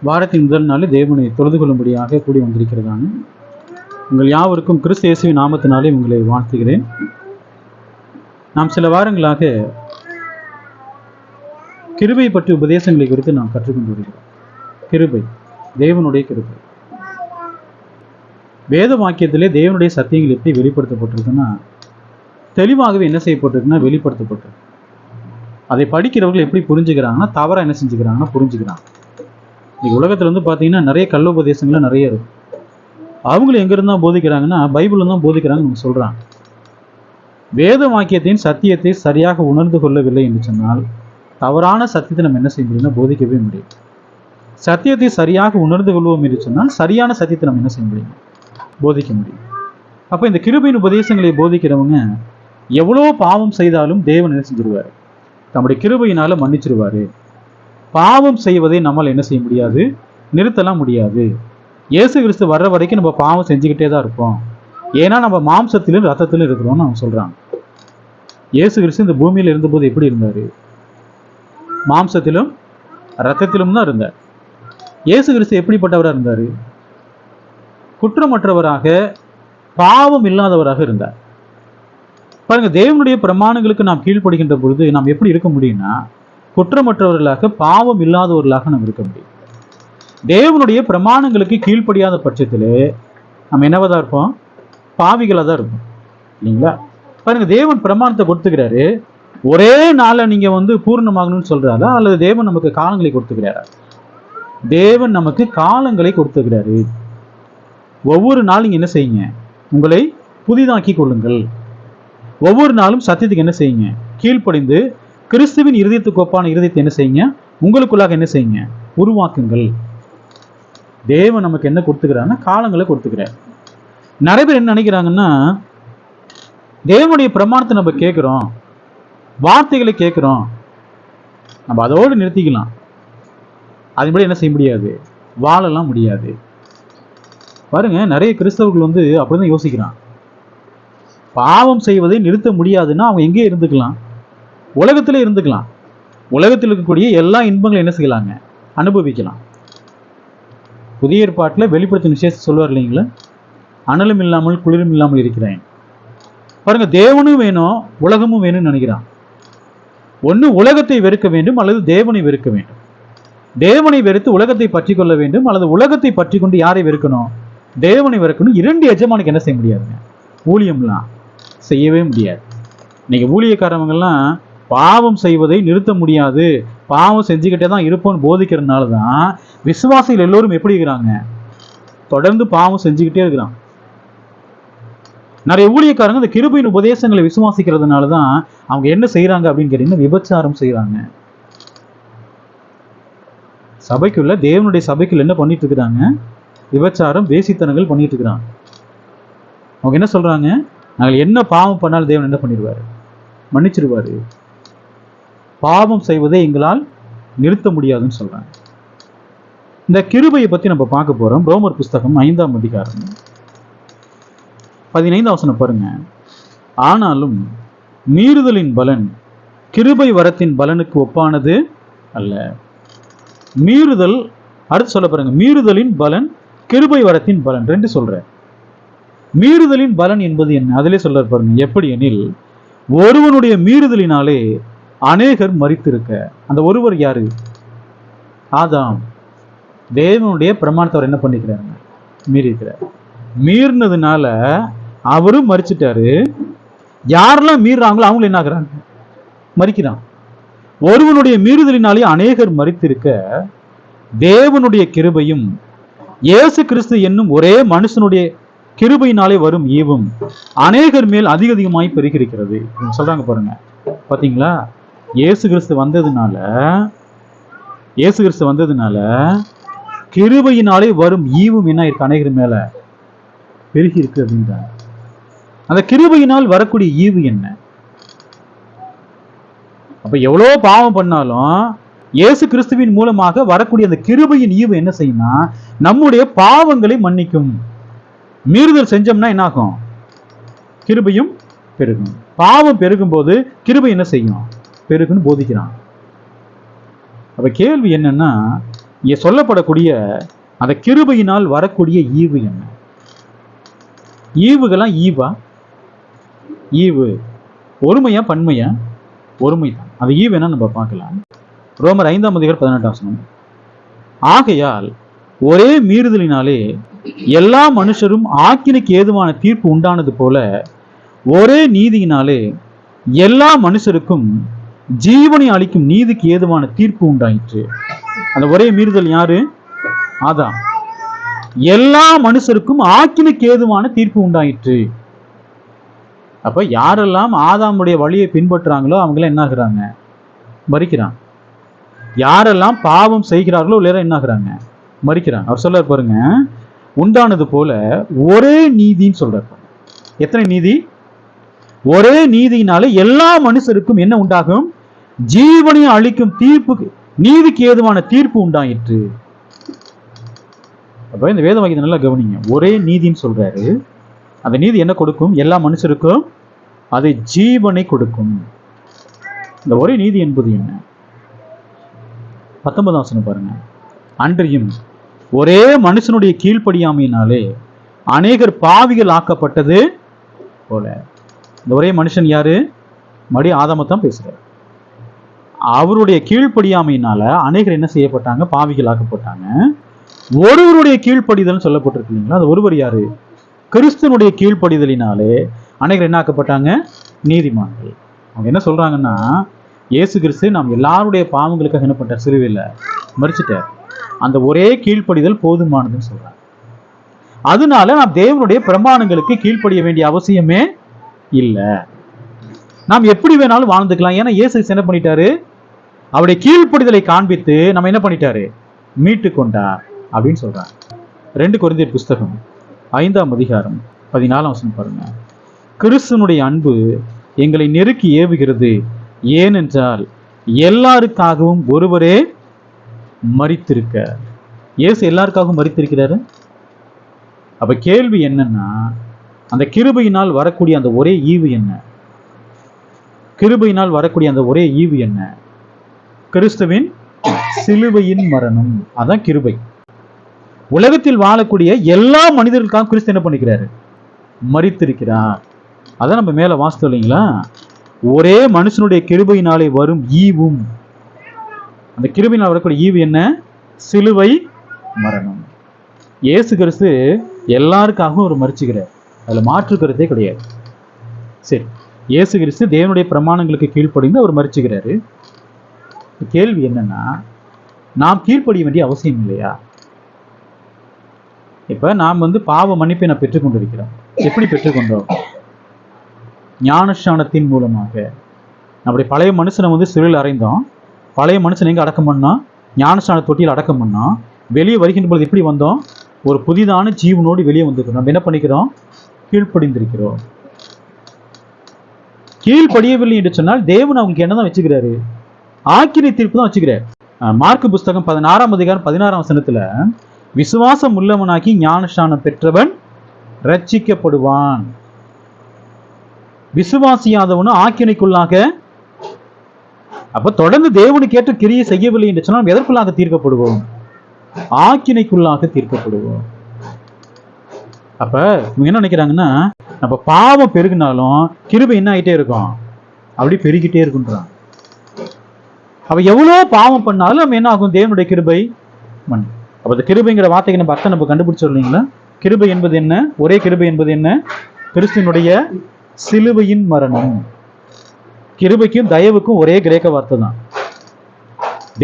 வாரத்தின் முதல் நாள் தேவனை தொழுது கொள்ளும்படியாக கூடி வந்திருக்கிறதாங்க. உங்கள் யாவருக்கும் கிறிஸ்து இயேசுவின் நாமத்தினாலே உங்களை வாழ்த்துகிறேன். நாம் சில வாரங்களாக கிருபை பற்றி உபதேசங்களை குறித்து நாம் கற்றுக்கொண்டு வருகிறோம். கிருபை, தேவனுடைய கிருபை. வேத வாக்கியத்திலே தேவனுடைய சத்தியங்கள் எப்படி வெளிப்படுத்தப்பட்டிருக்குன்னா தெளிவாகவே என்ன செய்யப்பட்டிருக்குன்னா வெளிப்படுத்தப்பட்டிருக்கு. அதை படிக்கிறவர்கள் எப்படி புரிஞ்சுக்கிறாங்கன்னா தவறாக என்ன செஞ்சுக்கிறாங்கன்னா புரிஞ்சுக்கிறாங்க. இன்னைக்கு உலகத்தில் பார்த்தீங்கன்னா நிறைய கள்ளோபதேசங்கள்லாம் நிறைய இருக்கு. அவங்களும் எங்கிருந்து தான் போதிக்கிறாங்கன்னா பைபிள் தான் போதிக்கிறாங்கன்னு நம்ம சொல்கிறாங்க. வேத வாக்கியத்தின் சத்தியத்தை சரியாக உணர்ந்து கொள்ளவில்லை என்று சொன்னால் தவறான சத்தியத்தை நம்ம என்ன செய்ய முடியும்னா போதிக்கவே முடியும். சத்தியத்தை சரியாக உணர்ந்து கொள்வோம் என்று சொன்னால் சரியான சத்தியத்தை நம்ம என்ன செய்ய முடியும், போதிக்க முடியும். அப்போ இந்த கிருபையின் உபதேசங்களை போதிக்கிறவங்க எவ்வளோ பாவம் செய்தாலும் தேவன் என்ன செஞ்சிருவார், நம்முடைய கிருபையினால மன்னிச்சிருவாரு. பாவம் செய்வதை நம்மால் என்ன செய்ய முடியாது, நிறுத்தலாம் முடியாது. இயேசு கிறிஸ்து வர்ற வரைக்கும் நம்ம பாவம் செஞ்சுக்கிட்டே தான் இருப்போம். ஏன்னா நம்ம மாம்சத்திலும் ரத்தத்திலும் இருக்கிறோம்னு அவங்க சொல்றாங்க. இயேசு கிறிஸ்து இந்த பூமியில் இருந்தபோது எப்படி இருந்தாரு, மாம்சத்திலும் ரத்தத்திலும் தான் இருந்தார். இயேசு கிறிஸ்து எப்படிப்பட்டவராக இருந்தார், குற்றமற்றவராக பாவம் இல்லாதவராக இருந்தார். பாருங்க, தேவனுடைய பிரமாணங்களுக்கு நாம் கீழ்ப்படுகின்ற பொழுது நாம் எப்படி இருக்க முடியும்னா குற்றமற்றவர்களாக பாவம் இல்லாதவர்களாக நாம் இருக்க முடியும். தேவனுடைய பிரமாணங்களுக்கு கீழ்ப்படியாத பட்சத்திலே நம்ம என்னவா இருப்போம், பாவிகளாக தான் இருப்போம், இல்லைங்களா? பாருங்க, தேவன் பிரமாணத்தை கொடுத்துக்கிறாரு. ஒரே நாளை நீங்க பூர்ணமாகணும்னு சொல்றாரா அல்லது தேவன் நமக்கு காலங்களை கொடுத்துக்கிறாரா? தேவன் நமக்கு காலங்களை கொடுத்துக்கிறாரு. ஒவ்வொரு நாளும் நீங்க என்ன செய்யுங்க, உங்களை புதிதாக்கி கொள்ளுங்கள். ஒவ்வொரு நாளும் சத்தியத்துக்கு என்ன செய்யுங்க, கீழ்ப்படிந்து கிறிஸ்துவின் இருதயத்துக்கு ஒப்பான இருதயத்தை என்ன செய்யுங்க, உங்களுக்குள்ளாக என்ன செய்யுங்க, உருவாக்குங்கள். தேவன் நமக்கு என்ன கொடுத்துக்கிறாருன்னா காலங்களை கொடுத்துக்கிறார். நிறைய பேர் என்ன நினைக்கிறாங்கன்னா தேவனுடைய பிரமாணத்தை நம்ம கேட்குறோம், வார்த்தைகளை கேட்குறோம், நம்ம அதோடு நிறுத்திக்கலாம், அதன்படி என்ன செய்ய முடியாது, வாழலாம் முடியாது. பாருங்க, நிறைய கிறிஸ்தவர்கள் அப்படிதான் யோசிக்கிறான். பாவம் செய்வதை நிறுத்த முடியாதுன்னா அவங்க எங்கே இருந்துக்கலாம், உலகத்திலே இருந்துக்கலாம். உலகத்தில் இருக்கக்கூடிய எல்லா இன்பங்களும் என்ன செய்யலாங்க, அனுபவிக்கலாம். புதிய ஏற்பாட்டில் வெளிப்படுத்தும் விசேஷம் சொல்வார் இல்லைங்களா, அனலும் இல்லாமல் குளிரும் இல்லாமல் இருக்கிறேன். பாருங்க, தேவனும் வேணும் உலகமும் வேணும்னு நினைக்கிறான். ஒன்று உலகத்தை வெறுக்க வேண்டும் அல்லது தேவனை வெறுக்க வேண்டும். தேவனை வெறுத்து உலகத்தை பற்றி கொள்ள வேண்டும் அல்லது உலகத்தை பற்றி கொண்டு யாரை வெறுக்கணும், தேவனை வெறுக்கணும். இரண்டு எஜமானுக்கு என்ன செய்ய முடியாதுங்க, ஊழியம்லாம் செய்யவே முடியாது. இன்னைக்கு ஊழியக்காரவங்கெல்லாம் பாவம் செய்வதை நிறுத்த முடியாது, பாவம் செஞ்சுக்கிட்டே தான் இருப்போம்னு போதிக்கிறதுனால தான் விசுவாசிகள் எல்லோரும் எப்படி இருக்கிறாங்க, தொடர்ந்து பாவம் செஞ்சுக்கிட்டே இருக்கிறாங்க. நிறைய ஊழியக்காரங்க இந்த கிருபையின் உபதேசங்களை விசுவாசிக்கிறதுனால தான் அவங்க என்ன செய்யறாங்க அப்படின்னு கேட்டீங்கன்னா விபச்சாரம் செய்யறாங்க. சபைக்குள்ள, தேவனுடைய சபைக்குள்ள என்ன பண்ணிட்டு இருக்கிறாங்க, விபச்சாரம் வேசித்தனங்கள் பண்ணிட்டு இருக்கிறாங்க. அவங்க என்ன சொல்றாங்க, நாங்கள் என்ன பாவம் பண்ணாலும் தேவன் என்ன பண்ணிடுவாரு, மன்னிச்சிருவாரு. பாவம் செய்வதை எங்களால் நிறுத்த முடியாதுன்னு சொல்றாங்க. இந்த கிருபையை பத்தி நம்ம பார்க்க போறோம். ரோமர் புஸ்தகம் 5ஆம் அதிகாரம் 15ஆம் வசனம் பாருங்க. ஆனாலும் மீறுதலின் பலன் கிருபை வரத்தின் பலனுக்கு ஒப்பானது அல்ல. மீறுதல், அடுத்து சொல்ல பாருங்க, மீறுதலின் பலன் கிருபை வரத்தின் பலன், ரெண்டு சொல்ற. மீறுதலின் பலன் என்பது என்ன, அதிலே சொல்ற பாருங்க. எப்படி எனில் ஒருவனுடைய மீறுதலினாலே அநேகர் மரித்திருக்க. அந்த ஒருவர் யாரு, ஆதாம். தேவனுடைய பிரமாணத்தை அவர் என்ன பண்ணிக்கிறாருங்க, மீறிக்கிறார். மீறினதுனால அவரும் மரிச்சிட்டாரு. யாரெல்லாம் மீறாங்களோ அவங்களும் என்ன ஆகுறாங்க, மரிக்கிறான். ஒருவனுடைய மீறுதலினாலே அநேகர் மரித்திருக்க தேவனுடைய கிருபையும் இயேசு கிறிஸ்து என்னும் ஒரே மனுஷனுடைய கிருபையினாலே வரும் ஈவும் அநேகர் மேல் அதிக அதிகமாய் பெருகிருக்கிறது சொல்றாங்க. பாருங்க, பாத்தீங்களா, இயேசு கிறிஸ்து வந்ததுனால கிருபையினாலே வரும் ஈவும் என்ன இருக்கு, அநேகர் மேல பெருகி இருக்கு அப்படின்றாங்க. அந்த கிருபையினால் வரக்கூடிய ஈவு என்ன? அப்ப எவ்வளவு பாவம் பண்ணாலும் இயேசு கிறிஸ்துவின் மூலமாக வரக்கூடிய அந்த கிருபையின் ஈவு என்ன செய்யும்னா நம்முடைய பாவங்களை மன்னிக்கும். மீறுதல் செஞ்சோம்னா என்ன ஆகும், கிருபையும் பெருகும். பாவம் பெருகும் போது கிருபை என்ன செய்யும், பெருகுன்னு போதிக்கிறான். அப்ப கேள்வி என்னன்னா, இங்க சொல்லப்படக்கூடிய அந்த கிருபையினால் வரக்கூடிய ஈவு என்ன? ஈவுகள்லாம் ஈவா? ஈவு ஒருமையா பன்மையா? ஒருமைதான். அது ஈவு என்ன நம்ம பார்க்கலாம். ரோமர் 5:18. ஆகையால் ஒரே மீறுதலினாலே எல்லா மனுஷரும் ஆக்கினைக்கு ஏதுவான தீர்ப்பு உண்டானது போல ஒரே நீதியினாலே எல்லா மனுஷருக்கும் ஜீவனை அளிக்கும் நீதிக்கு ஏதுவான தீர்ப்பு உண்டாயிற்று. அந்த ஒரே மீறுதல் யாரு? ஆதாம். எல்லா மனுஷருக்கும் ஆக்கினைக்கு ஏதுவான தீர்ப்பு உண்டாயிற்று. அப்ப யாரெல்லாம் ஆதாமுடைய வழியை பின்பற்றுறாங்களோ அவங்கள என்ன ஆகுறாங்க? மரிக்கிறாங்க. யாரெல்லாம் பாவம் செய்கிறார்களோ இல்லையா என்ன ஆகுறாங்க? மரிக்கிறாங்க. அவர் சொல்ல பாருங்க, உண்டானது போல ஒரே நீதின்னு சொல்றாரு. எத்தனை நீதி? ஒரே நீதியினால எல்லா மனுஷருக்கும் என்ன உண்டாகும்? ஜீவனை அளிக்கும் தீர்ப்புக்கு, நீதிக்கு ஏதுவான தீர்ப்பு உண்டாயிற்று. அப்ப இந்த வேத வாக்கியத்தை நல்லா கவனிங்க. ஒரே நீதின்னு சொல்றாரு. அந்த நீதி என்ன கொடுக்கும்? எல்லா மனுஷருக்கும் அது ஜீவனை கொடுக்கும். இந்த ஒரே நீதி என்பது என்ன? 19 பாருங்க. அன்றியும் ஒரே மனுஷனுடைய கீழ்ப்படியாமையினாலே அநேகர் பாவிகள் ஆக்கப்பட்டது போல. இந்த ஒரே மனுஷன் யாரு? மடி ஆதாமத்தான் பேசுறாரு. அவருடைய கீழ்ப்படியாமையினால அநேகர் என்ன செய்யப்பட்டாங்க? பாவிகள் ஆக்கப்பட்டாங்க. ஒருவருடைய கீழ்ப்படிதல் சொல்லப்பட்டிருக்கு இல்லைங்களா? அது ஒருவர் யாரு? கிறிஸ்துவனுடைய கீழ்ப்படிதலினாலே அநேகர் என்ன ஆக்கப்பட்டாங்க? நீதிமான்கள். அவங்க என்ன சொல்றாங்கன்னா, இயேசு கிறிஸ்து நாம் எல்லாருடைய பாவங்களுக்காக என்ன பண்ணார்? சிலுவையில் மரிச்சிட்டார். அந்த ஒரே கீழ்ப்படிதல் போதுமானதுன்னு சொல்றாங்க. அதனால நாம் தேவனுடைய பிரமாணங்களுக்கு கீழ்ப்படிய வேண்டிய அவசியமே இல்லை. நாம் எப்படி வேணாலும் வாழ்ந்துக்கலாம். ஏன்னா இயேசு என்ன பண்ணிட்டாரு? அவருடைய கீழ்ப்படிதலை காண்பித்து நம்ம என்ன பண்ணிட்டாரு? மீட்டு கொண்டார் அப்படின்னு சொல்றாங்க. 2 கொரிந்தியர் புஸ்தகம் 5:14 பாருங்க. கிறிஸ்துவனுடைய அன்பு எங்களை நெருக்கி ஏவுகிறது. ஏனென்றால் எல்லாருக்காகவும் ஒருவரே மரித்திருக்க. இயேசு எல்லாருக்காகவும் மரித்திருக்கிறாரு. அப்ப கேள்வி என்னன்னா, அந்த கிருபையினால் வரக்கூடிய அந்த ஒரே ஈவு என்ன? கிருபையினால் வரக்கூடிய அந்த ஒரே ஈவு என்ன? கிறிஸ்துவின் சிலுவையின் மரணம். அதான் கிருபை. உலகத்தில் வாழக்கூடிய எல்லா மனிதர்களுக்காகவும் கிறிஸ்து என்ன பண்ணிக்கிறாரு? மரித்திருக்கிறார். அதான் நம்ம மேல வாசித்தோம் இல்லைங்களா? ஒரே மனுஷனுடைய கிருபையினாலே வரும் ஈவும். அந்த கிருபையினால் வரக்கூடிய ஈவு என்ன? சிலுவை மரணம். இயேசு கிறிஸ்து எல்லாருக்காகவும் ஒரு மரிச்சுக்கிறார். அதுல மாற்று கருத்தே கிடையாது. சரி, இயேசு கிறிஸ்து தேவனுடைய பிரமாணங்களுக்கு கீழ்ப்படிந்து அவர் மரிச்சுக்கிறாரு. கேள்வி என்னன்னா, நாம் கீழ்ப்படிய வேண்டிய அவசியம் இல்லையா? இப்ப நாம் பாவ மன்னிப்பை நான் பெற்றுக்கொண்டிருக்கிறோம். எப்படி பெற்றுக்கொண்டோம்? ஞானஸ்நானத்தின் மூலமாக. நம்முடைய பழைய மனுஷனை சிறையில் அறைந்தோம். பழைய மனுஷன் எங்க அடக்கம் பண்ணோம்? ஞானஸ்நான தொட்டியில் அடக்கம் பண்ணோம். வெளியே வருகின்ற பொழுது எப்படி வந்தோம்? ஒரு புதிதான ஜீவனோடு வெளியே வந்துக்கிறோம். நம்ம என்ன பண்ணிக்கிறோம்? கீழ்ப்படிந்திருக்கிறோம். கீழ்ப்படியவில்லை என்று சொன்னால் தேவன் அவங்களுக்கு என்னதான் வச்சுக்கிறாரு? ஆக்கினை தீர்ப்பு தான் வச்சுக்கிறார். மார்க்கு புஸ்தகம் 16:16 விசுவாசம் உள்ளவனாக்கி ஞானஸ்நானம் பெற்றவன் ரட்சிக்கப்படுவான். விசுவாசியாதவனும் ஆக்கினைக்குள்ளாக. அப்ப தொடர்ந்து தேவனுக்கு ஏற்ற கிரியை செய்யவில்லை என்று சொன்னால் எதற்குள்ளாக தீர்க்கப்படுவோம்? ஆக்கினைக்குள்ளாக தீர்க்கப்படுவோம். அப்ப இவங்க என்ன நினைக்கிறாங்கன்னா, நம்ம பாவம் பெருகினாலும் கிருபை என்ன ஆகிட்டே இருக்கும்? அப்படி பெருகிட்டே இருக்குன்றான். அப்ப எவ்வளவு பாவம் பண்ணாலும் நம்ம என்ன ஆகும்? தேவனுடைய கிருபை மண். அப்ப இந்த கிருபைங்கிற வார்த்தைக்கு நம்ம அர்த்தம் நம்ம கண்டுபிடிச்சோம் இல்லைங்களா? கிருபை என்பது என்ன? ஒரே கிருபை என்பது என்ன? கிறிஸ்துவினுடைய சிலுவையின் மரணம். கிருபைக்கும் தயவுக்கும் ஒரே கிரேக்க வார்த்தை தான்.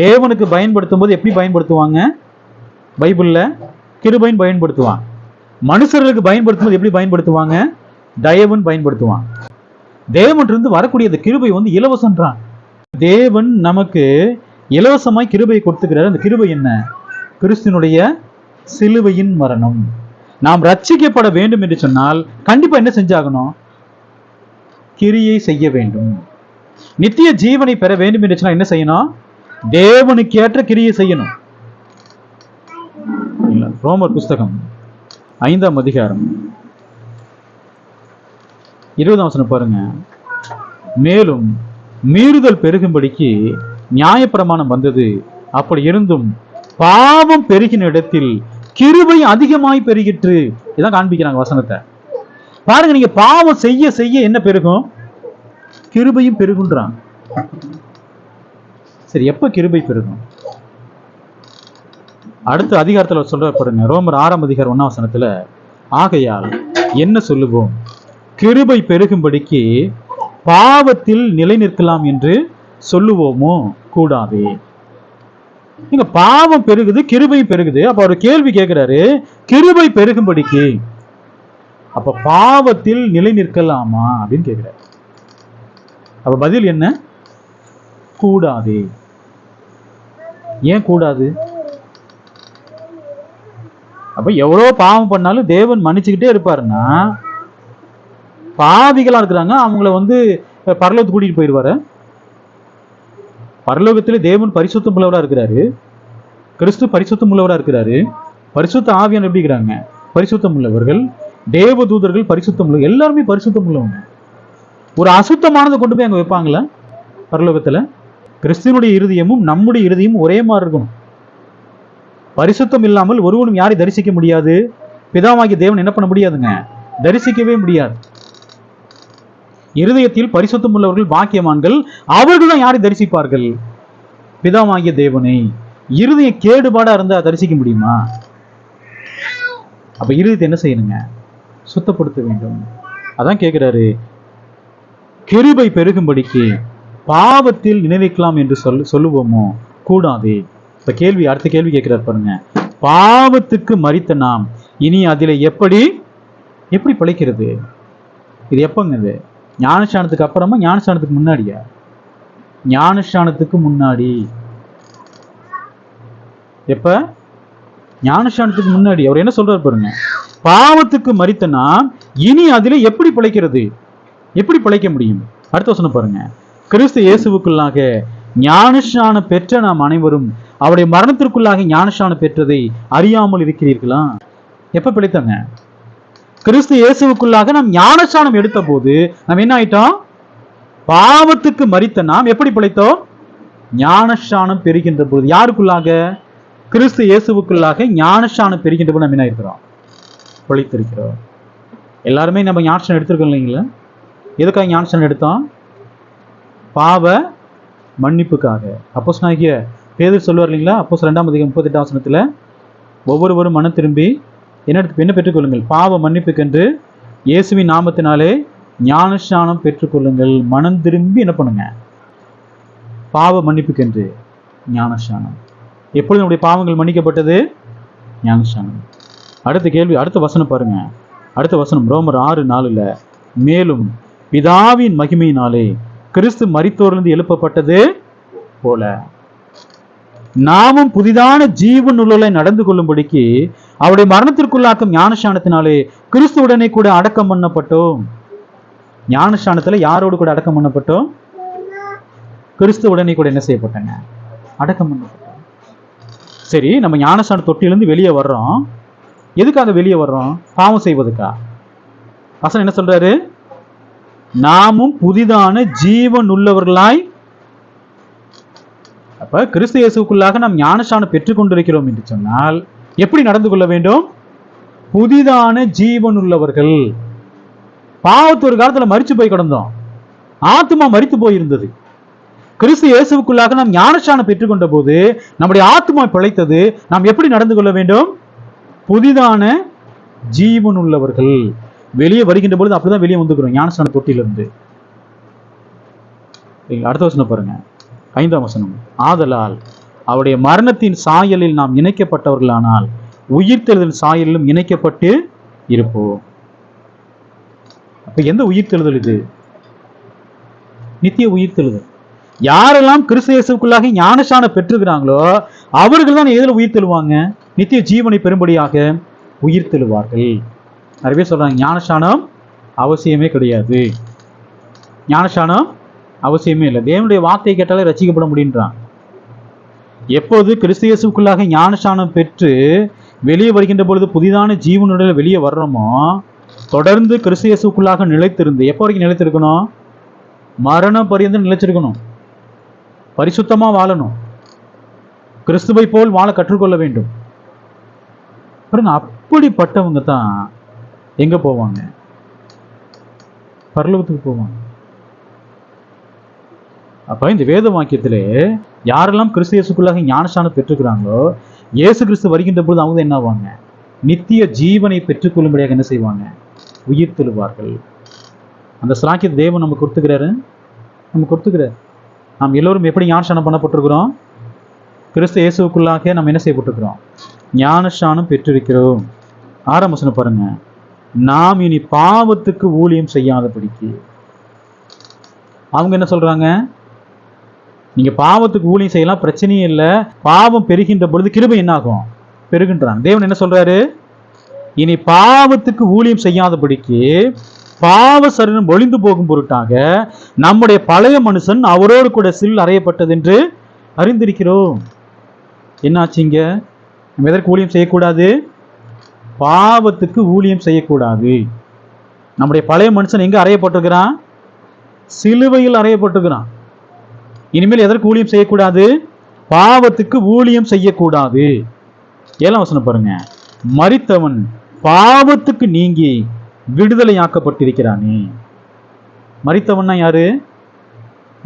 தேவனுக்கு பயன்படுத்தும் போது எப்படி பயன்படுத்துவாங்க? பைபிள்ல கிருபைன்னு பயன்படுத்துவாங்க. மனுஷர்களுக்கு பயன்படுத்தும் போது எப்படி பயன்படுத்துவாங்க? தயவுன்னு பயன்படுத்துவாங்க. தேவனிலிருந்து வரக்கூடிய அந்த கிருபை இலவசன்றான். தேவன் நமக்கு இலவசமாய் கிருபையை கொடுத்துக்கிறார். அந்த கிருபை என்ன? கிறிஸ்துவினுடைய சிலுவையின் மரணம். நாம் ரட்சிக்கப்பட வேண்டும் என்று சொன்னால் கண்டிப்பா என்ன செஞ்சாகணும்? கிரியை செய்ய வேண்டும். நித்திய ஜீவனை பெற வேண்டும் என்று சொன்னால் என்ன செய்யணும்? தேவனுக்கு ஏற்ற கிரியை செய்யணும். ரோமர் புஸ்தகம் 5:20 பாருங்க. மேலும் மீறுதல் பெருகும்படிக்கு நியாயப்பிரமாணம் வந்தது. அப்படி இருந்தும் பாவம் பெருகின இடத்தில் கிருபை அதிகமாய் பெருகிற்று. இதான் காண்பிக்கிறாங்க வசனத்தை. பாருங்க, நீங்க பாவம் செய்ய செய்ய என்ன பெருகும்? கிருபையும் பெருகுன்றாங்க. சரி, எப்ப கிருபை பெருகும்? அடுத்த அதிகாரத்துல சொல்ற பாருங்க, ரோமர் 6ஆம் அதிகாரம் 1ஆம் வசனத்துல, ஆகையால் என்ன சொல்லுவோம்? கிருபை பெருகும்படிக்கு பாவத்தில் நிலை நிற்கலாம் என்று சொல்லுவோமோ? கூடாதே. நீங்க பாவம் பெருகுது, கிருபை பெருகுது. அப்ப அவர் கேள்வி கேட்கிறாரு, கிருபை பெருகும்படிக்கு அப்ப பாவத்தில் நிலை நிற்கலாமா அப்படின்னு கேட்கிறார். அப்ப பதில் என்ன? கூடாது. ஏன் கூடாது? அப்ப எவ்வளவு பாவம் பண்ணாலும் தேவன் மன்னிச்சுக்கிட்டே இருப்பாருன்னா, பாவிகளா இருக்கிறாங்க, அவங்கள பரலோகத்துக்கு கூட்டிட்டு போயிடுவாரு. பரலோகத்திலே தேவன் பரிசுத்தம் உள்ளவரா இருக்கிறாரு, கிறிஸ்து பரிசுத்தம் உள்ளவரா இருக்கிறாரு. பரிசுத்த ஆவியானவர் எப்படி இருக்கிறாங்க? பரிசுத்தம் உள்ளவர்கள். தேவதூதர்கள் பரிசுத்தம் உள்ள, எல்லாருமே பரிசுத்தம் உள்ளவங்க. ஒரு அசுத்தமானதை கொண்டு போய் அங்க வைப்பாங்களா பரலோகத்துல? கிறிஸ்துவனுடைய இருதயமும் நம்முடைய இருதயமும் ஒரே மாதிரி இருக்கணும். பரிசுத்தம் இல்லாமல் ஒருவனும் யாரை தரிசிக்க முடியாது? பிதாவாகிய தேவன் என்ன பண்ண முடியாதுங்க? தரிசிக்கவே முடியாது. இருதயத்தில் பரிசுத்தம் உள்ளவர்கள் பாக்கியவான்கள். அவர்கள் தான் யாரை தரிசிப்பார்கள்? பிதாவாகிய தேவனை. இருதய கேடுபாடா இருந்தா தரிசிக்க முடியுமா? அப்ப இருதயத்தை என்ன செய்யணுங்க? சுத்தப்படுத்த வேண்டும். அதான் கேட்கிறாரு, கிருபை பெருகும்படிக்கு பாவத்தில் நினைக்கலாம் என்று சொல்லுவோமோ? கூடாது. இப்ப கேள்வி, அடுத்த கேள்வி கேட்கிறார் பாருங்க, பாவத்துக்கு மரித்த நாம் இனி அதில எப்படி பிழைக்கிறது? இது எப்பங்க? இது ஞானஸ்நானத்துக்கு அப்புறமா, ஞானஸ்நானத்துக்கு முன்னாடியா? ஞானஸ்நானத்துக்கு முன்னாடி. எப்ப? ஞானஸ்நானத்துக்கு முன்னாடி. அவர் என்ன சொல்றாரு பாருங்க, பாவத்துக்கு மரித்த நாம் இனி அதிலே எப்படி பிழைக்கிறது? எப்படி பிழைக்க முடியும்? அடுத்த வசனம் பாருங்க, கிறிஸ்து இயேசுவுக்குள்ளாக ஞானஸ்நானம் பெற்ற நாம் அனைவரும் அவருடைய மரணத்திற்குள்ளாக ஞானஸ்நானம் பெற்றதை அறியாமல் இருக்கிறீர்களா? எப்ப பிழைத்தாங்க? கிறிஸ்து இயேசுவுக்குள்ளாக நாம் ஞானஸ்நானம் எடுத்த போது நாம் என்ன ஆயிட்டோம்? பாவத்துக்கு மரித்த நாம் எப்படி பிழைத்தோம்? ஞானஸ்நானம் பெறுகின்ற போது. யாருக்குள்ளாக? கிறிஸ்து இயேசுவுக்குள்ளாக ஞானஸ்நானம் பெறுகின்ற போது நம்ம என்ன இருக்கிறோம்? பிழைத்திருக்கிறோம். எல்லாருமே நம்ம ஞானஸ்நானம் எடுத்திருக்கோம் இல்லைங்களா? எதுக்காக ஞானஸ்நானம் எடுத்தோம்? பாவ மன்னிப்புக்காக. அப்போஸ்தலனாகிய பேதுரு சொல்லுவார் இல்லைங்களா? அப்போஸ்தலர் 2ஆம் அதிகாரம் 38ஆம் வசனத்துல, ஒவ்வொருவரும் மனம் திரும்பி என்ன பெற்றுக்கொள்ளுங்கள்? பாவ மன்னிப்புக்கென்று இயேசுவின் நாமத்தினாலே ஞானஸ்நானம் பெற்றுக்கொள்ளுங்கள். மனம் திரும்பி என்ன பண்ணுங்க? பாவ மன்னிப்புக்கென்று ஞானஸ்நானம். எப்பொழுது நம்முடைய பாவங்கள் மன்னிக்கப்பட்டது? ஞானஸ்நானம். அடுத்த கேள்வி, அடுத்த வசனம் பாருங்க. அடுத்த வசனம் ரோமர் 6:4, மேலும் பிதாவின் மகிமையினாலே கிறிஸ்து மரித்தோரிலிருந்து எழுப்பப்பட்டது போல நாமும் புதிதான ஜீவன் உள்ளலை நடந்து கொள்ளும்படிக்கு அவருடைய மரணத்திற்குள்ளாக்கும் ஞானஸ்நானத்தினாலே கிறிஸ்துவுடனே கூட அடக்கம் பண்ணப்பட்டோம். ஞானஸ்நானத்துல யாரோடு கூட அடக்கம் பண்ணப்பட்டோம்? கிறிஸ்துவுடனே கூட என்ன செய்யப்பட்டாங்க? அடக்கம் பண்ணப்பட்டோம். சரி, நம்ம ஞானஸ்நான தொட்டிலிருந்து வெளியே வர்றோம். எதுக்காக வெளியே வர்றோம்? பாவம் செய்வதுக்கா? வசனம் என்ன சொல்றாரு? நாமும் புதிதான ஜீவன் உள்ளவர்களாய். அப்ப கிறிஸ்து இயேசுக்குள்ளாக நாம் ஞானஸ்நானம் பெற்றுக் கொண்டிருக்கிறோம் என்று சொன்னால் எப்படி நடந்து கொள்ள வேண்டும்? புதிதான ஜீவன் உள்ளவர்கள். பாவத்து ஒரு காலத்துல மரிச்சு போய் கிடந்தோம், ஆத்மா மரித்து போயிருந்தது. கிறிஸ்து இயேசுக்குள்ளாக நாம் ஞானஸ்நானம் பெற்றுக்கொண்ட போது நம்முடைய ஆத்மா பிழைத்தது. நாம் எப்படி நடந்து கொள்ள வேண்டும்? புதிதான ஜீவன் உள்ளவர்கள். வெளியே வருகின்ற பொழுது அப்படிதான் வெளியே வந்துக்கிறோம் ஞானஸ்நான தொட்டிலிருந்து. அடுத்த வசனம் பாருங்க, 5ஆம் வசனம், ஆதலால் அவருடைய மரணத்தின் சாயலில் நாம் இணைக்கப்பட்டவர்களானால் உயிர்த்தெழுதல் சாயலிலும் இணைக்கப்பட்டு இருப்போம். அப்ப எந்த உயிர்த்தெழுதல் இது? நித்திய உயிர்த்தெழுதல். யாரெல்லாம் கிறிஸ்து இயேசுவுக்குள்ளாக ஞானஸ்நானம் பெற்றுகிறாங்களோ அவர்கள் தான் எதில் உயிர்த்தெழுவாங்க? நித்திய ஜீவனை பெறும்படியாக உயிர்த்தெழுவார்கள். நிறைய பேர் சொல்றாங்க ஞானஸ்நானம் அவசியமே கிடையாது, ஞானஸ்நானம் அவசியமே இல்லை, தேவனுடைய வார்த்தையை கேட்டாலே ரட்சிக்கப்பட முடியுன்றான். எப்போது கிறிஸ்து இயேசுவுக்குள்ளாக ஞானஸ்நானம் பெற்று வெளியே வருகின்ற பொழுது புதிதான ஜீவனுடைய வெளியே வர்றோமோ, தொடர்ந்து கிறிஸ்து இயேசுவுக்குள்ளாக நிலைத்திருந்து, எப்போ வரைக்கும் நிலைத்திருக்கணும்? மரண பரியந்தம் நிலைச்சிருக்கணும். பரிசுத்தமா வாழணும். கிறிஸ்துவை போல் வாழ கற்றுக்கொள்ள வேண்டும். பாருங்க, அப்படிப்பட்டவங்க தான் எங்க போவாங்க? பரலோகத்துக்கு போவாங்க. அப்ப இந்த வேத வாக்கியத்திலே யாரெல்லாம் கிறிஸ்து இயேசுக்குள்ளாக ஞானஸ்நானம் பெற்றுக்கிறாங்களோ, இயேசு கிறிஸ்து வருகின்ற போது அவங்க என்ன ஆவாங்க? நித்திய ஜீவனை பெற்றுக்கொள்ளும்படியாக என்ன செய்வாங்க? உயிர் தெழுவார்கள். அந்த ஸ்லாக்கியத்தை தேவன் நமக்கு கொடுத்துக்கிறார். நாம் எல்லோரும் எப்படி ஞானஸ்நானம் பண்ணப்பட்டிருக்கிறோம்? கிறிஸ்து இயேசுக்குள்ளாக நம்ம என்ன செய்யப்பட்டிருக்கிறோம்? ஞானஸ்நானம் பெற்றிருக்கிறோம். 6ஆம் வசனம் பாருங்க. நாம் இனி பாவத்துக்கு ஊழியம் செய்யாதபடிக்கு. அவங்க என்ன சொல்றாங்க? நீங்க பாவத்துக்கு ஊழியம் செய்யலாம், பிரச்சனையே இல்லை. பாவம் பெருகின்ற பொழுது கிருபை என்ன ஆகும்? பெருகின்றான். தேவன் என்ன சொல்றாரு? இனி பாவத்துக்கு ஊழியம் செய்யாதபடிக்கு பாவ சரீரம் ஒளிந்து போகும் பொருட்டாக நம்முடைய பழைய மனுஷன் அவரோடு கூட சில் அறையப்பட்டது என்று அறிந்திருக்கிறோம். என்னாச்சுங்க? நம்ம எதற்கு ஊழியம் செய்யக்கூடாது? பாவத்துக்கு ஊழியம் செய்யக்கூடாது. நம்முடைய பழைய மனுஷன் எங்க அறையப்பட்டிருக்கிறான்? சிலுவையில் அறையப்பட்டிருக்கிறான். இனிமேல் எதற்கு ஊழியம் செய்யக்கூடாது? பாவத்துக்கு ஊழியம் செய்யக்கூடாது. 7ஆம் வசனம் பாருங்க. மரித்தவன் பாவத்துக்கு நீங்கி விடுதலையாக்கப்பட்டிருக்கிறானே. மரித்தவன்னா யாரு?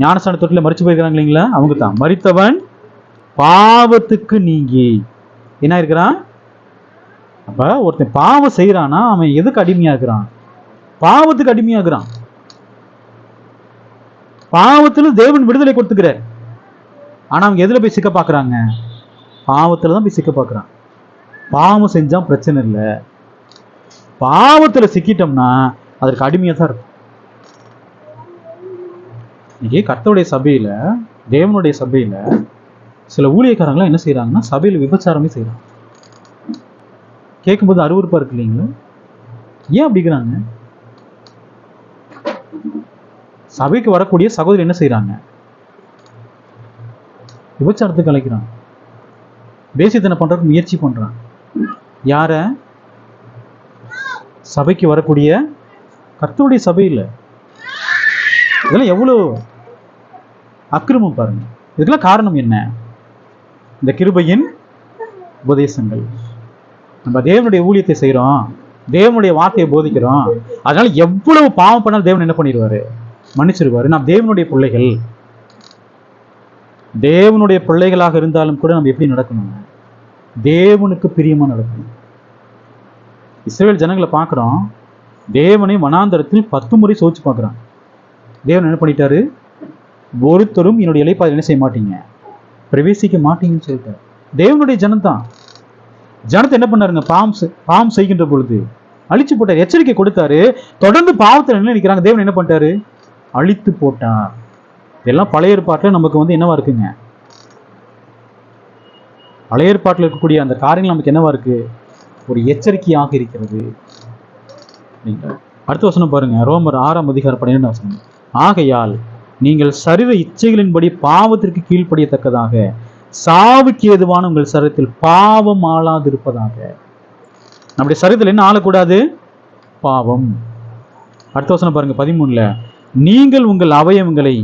ஞானஸ்நான தொட்டில மரிச்சு போயிருக்கிறாங்க இல்லைங்களா? அவங்க தான். மரித்தவன் பாவத்துக்கு நீங்கி என்ன இருக்கிறான்? அப்ப ஒருத்தன் பாவம் செய்யறானா அவன் எதுக்கு அடிமையா இருக்கிறான்? பாவத்துக்கு அடிமையா இருக்கிறான். பாவத்துல தேவன் விடுதலை கொடுத்துக்கிறார். ஆனா அவங்க எதுல போய் சிக்க பாக்குறாங்க? பாவத்துலதான் போய் சிக்க பாக்குறான். பாவம் செஞ்சா பிரச்சனை இல்லை, பாவத்துல சிக்கிட்டோம்னா அதற்கு அடிமையா தான் இருக்கும். இன்னைக்கு கர்த்தருடைய சபையில, தேவனுடைய சபையில சில ஊழியக்காரங்களாம் என்ன செய்யறாங்கன்னா சபையில விபச்சாரமே செய்யறாங்க. கேட்கும்போது அருவருப்பா இருக்கு இல்லைங்களா? ஏன் அப்படிங்கிறாங்க? சபைக்கு வரக்கூடிய சகோதரி என்ன செய்யறாங்க? விபச்சாரத்துக்கு அழைக்கிறாங்க, வேசித்தனை பண்றதுக்கு முயற்சி பண்றாங்க. யார? சபைக்கு வரக்கூடிய கர்த்தருடைய சபையில். இதெல்லாம் எவ்வளவு அக்கிரமம் பாருங்க. இதுக்கெல்லாம் காரணம் என்ன? இந்த கிருபையின் உபதேசங்கள். நம்ம தேவனுடைய ஊழியத்தை செய்யறோம், தேவனுடைய வார்த்தையை போதிக்கிறோம். அதனால எவ்வளவு பாவம் பண்ணாலும் தேவன் என்ன பண்ணிடுவாரு? மன்னிச்சிருவாரு. நாம் தேவனுடைய பிள்ளைகள். தேவனுடைய பிள்ளைகளாக இருந்தாலும் கூட நம்ம எப்படி நடக்கணும்? தேவனுக்கு பிரியமா நடக்கணும். இஸ்ரவேல் ஜனங்களை பார்க்கிறோம், தேவனை வனாந்தரத்தில் 10 முறை சோதிச்சு பார்க்குறான். தேவன் என்ன பண்ணிட்டாரு? ஒருத்தரும் என்னுடைய இலைப்பாதையில் என்ன செய்ய மாட்டீங்க, பிரவேசிக்க மாட்டீங்கன்னு சொல்லிட்டார். தேவனுடைய ஜனம்தான். ஜனத்தை என்ன பண்ணாருங்க? பாவம் செய்கின்ற பொழுது அழிச்சு போட்டார், எச்சரிக்கை கொடுத்தாரு. தொடர்ந்து பாவத்தில் என்ன நினைக்கிறாங்க? தேவன் என்ன பண்ணிட்டாரு? அழித்து போட்டார். இதெல்லாம் பழைய ஏற்பாட்டில் நமக்கு என்னவா இருக்குங்க? பழைய ஏற்பாட்டில் இருக்கக்கூடிய அந்த காரியங்கள் நமக்கு என்னவா இருக்கு? ஒரு எச்சரிக்கையாக இருக்கிறது. அடுத்த வசனம் பாருங்க, ரோமர் 6ஆம் அதிகாரம் 12ஆம் வசனம். ஆகையால் நீங்கள் சரீர இச்சைகளின்படி பாவத்திற்கு கீழ்ப்படியத்தக்கதாக சாவுக்கு ஏதுவான உங்கள் சரீரத்தில் பாவம் ஆளாதிருப்பதாக. நம்முடைய சரீரத்தில் என்ன ஆளக்கூடாது? பாவம். அடுத்த வசனம் பாருங்க 13ல, நீங்கள் உங்கள் அவயவங்களை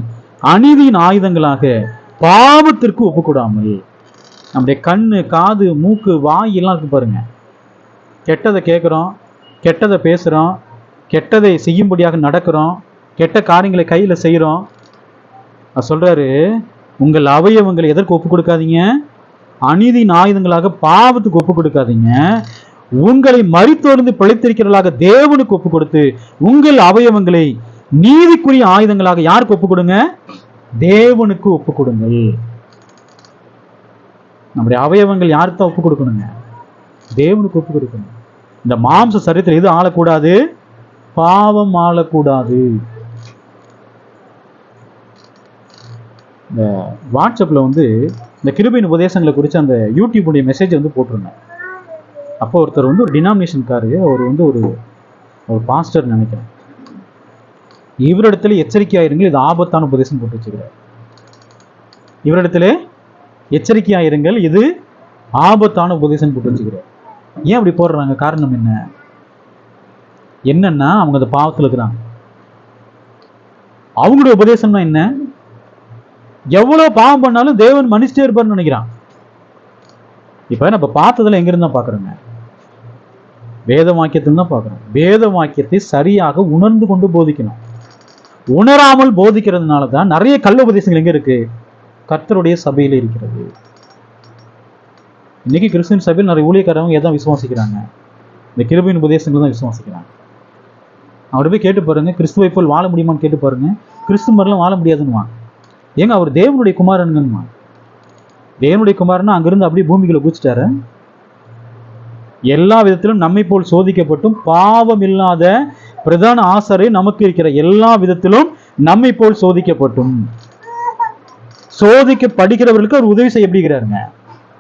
அநீதியின் ஆயுதங்களாக பாவத்திற்கு ஒப்புக்கூடாமல். நம்முடைய கண்ணு, காது, மூக்கு, வாய் எல்லாம் இருக்கு பாருங்க. கெட்டதை கேட்குறோம், கெட்டதை பேசுகிறோம், கெட்டதை செய்யும்படியாக நடக்கிறோம், கெட்ட காரியங்களை கையில் செய்கிறோம். அது சொல்றாரு, உங்கள் அவயவங்களை எதற்கு ஒப்பு கொடுக்காதீங்க? அநீதியின் ஆயுதங்களாக பாவத்துக்கு ஒப்பு கொடுக்காதீங்க. உங்களை மரித்தோர்ந்து பிழைத்திருக்கிறவர்களாக தேவனுக்கு ஒப்பு கொடுத்து உங்கள் அவயவங்களை நீதிக்குரிய ஆயுதங்களாக யாருக்கு ஒப்பு கொடுங்க? தேவனுக்கு ஒப்பு கொடுங்கள். நம்முடைய அவயவங்கள் யாருக்கு தான் ஒப்பு கொடுக்கணுங்க? தேவனுக்கு ஒப்பு கொடுக்கணும். இந்த மாம்ச சரீரத்தில் எது ஆளக்கூடாது? பாவம் ஆளக்கூடாது. இந்த வாட்ஸ்அப்ல இந்த கிருபையின் உபதேசங்களை குறித்து அந்த யூடியூபுடைய மெசேஜ் போட்டிருந்தேன். அப்போ ஒருத்தர் ஒரு டினாமினேஷன்காரு, அவர் ஒரு பாஸ்டர் நினைக்கிறேன். இவரிடத்துல எச்சரிக்கையாயிருங்கள், இது ஆபத்தான உபதேசம் போட்டு வச்சுக்கிறார். இவரிடத்துல எச்சரிக்கையாயிருங்கள், இது ஆபத்தான உபதேசம் போட்டு வச்சுக்கிறார். ஏன் அப்படி போடுறாங்க? காரணம் என்னன்னா அவங்க அந்த பாவத்தில் இருக்கிறாங்க. அவங்களுடைய உபதேசம்னா என்ன? எவ்வளவு பாவம் பண்ணாலும் தேவன் மன்னிச்சிட்டே இருப்பார்னு நினைக்கிறான். இப்ப நம்ம பார்த்ததுல எங்க இருந்தா பாக்குறோங்க? வேத வாக்கியத்தில் தான் பார்க்கிறோம். வேத வாக்கியத்தை சரியாக உணர்ந்து கொண்டு போதிக்கணும். உணராமல் போதிக்கிறதுனால தான் நிறைய கள்ள உபதேசங்கள் எங்க இருக்கு? கர்த்தருடைய சபையில இருக்கிறது. இன்னைக்கு கிறிஸ்டியன் சபையில் நிறைய ஊழியக்காரங்க எதான் விசுவாசிக்கிறாங்க? இந்த கிருபையின் உபதேசங்கள் தான் விசுவாசிக்கிறாங்க. அவரை போய் கேட்டு பாருங்க, கிறிஸ்துவை போல் வாழ முடியுமான்னு கேட்டு பாருங்க. கிறிஸ்து மாதிரிலாம் வாழ முடியாதுன்னு. ஏங்க அவர் தேவனுடைய குமாரனுங்கன்னு. தேவனுடைய குமாரனா அங்கிருந்து அப்படியே பூமிக்குள்ள குதிச்சிட்டாரு. எல்லா விதத்திலும் நம்மை போல் சோதிக்கப்பட்டும் பாவம் இல்லாத பிரதான ஆசாரியர் நமக்கு இருக்கிற எல்லா விதத்திலும் நம்மை போல் சோதிக்கப்பட்டும். சோதிக்க படிக்கிறவர்களுக்கு அவர் உதவி செய்ய எப்படிங்கிறாருங்க?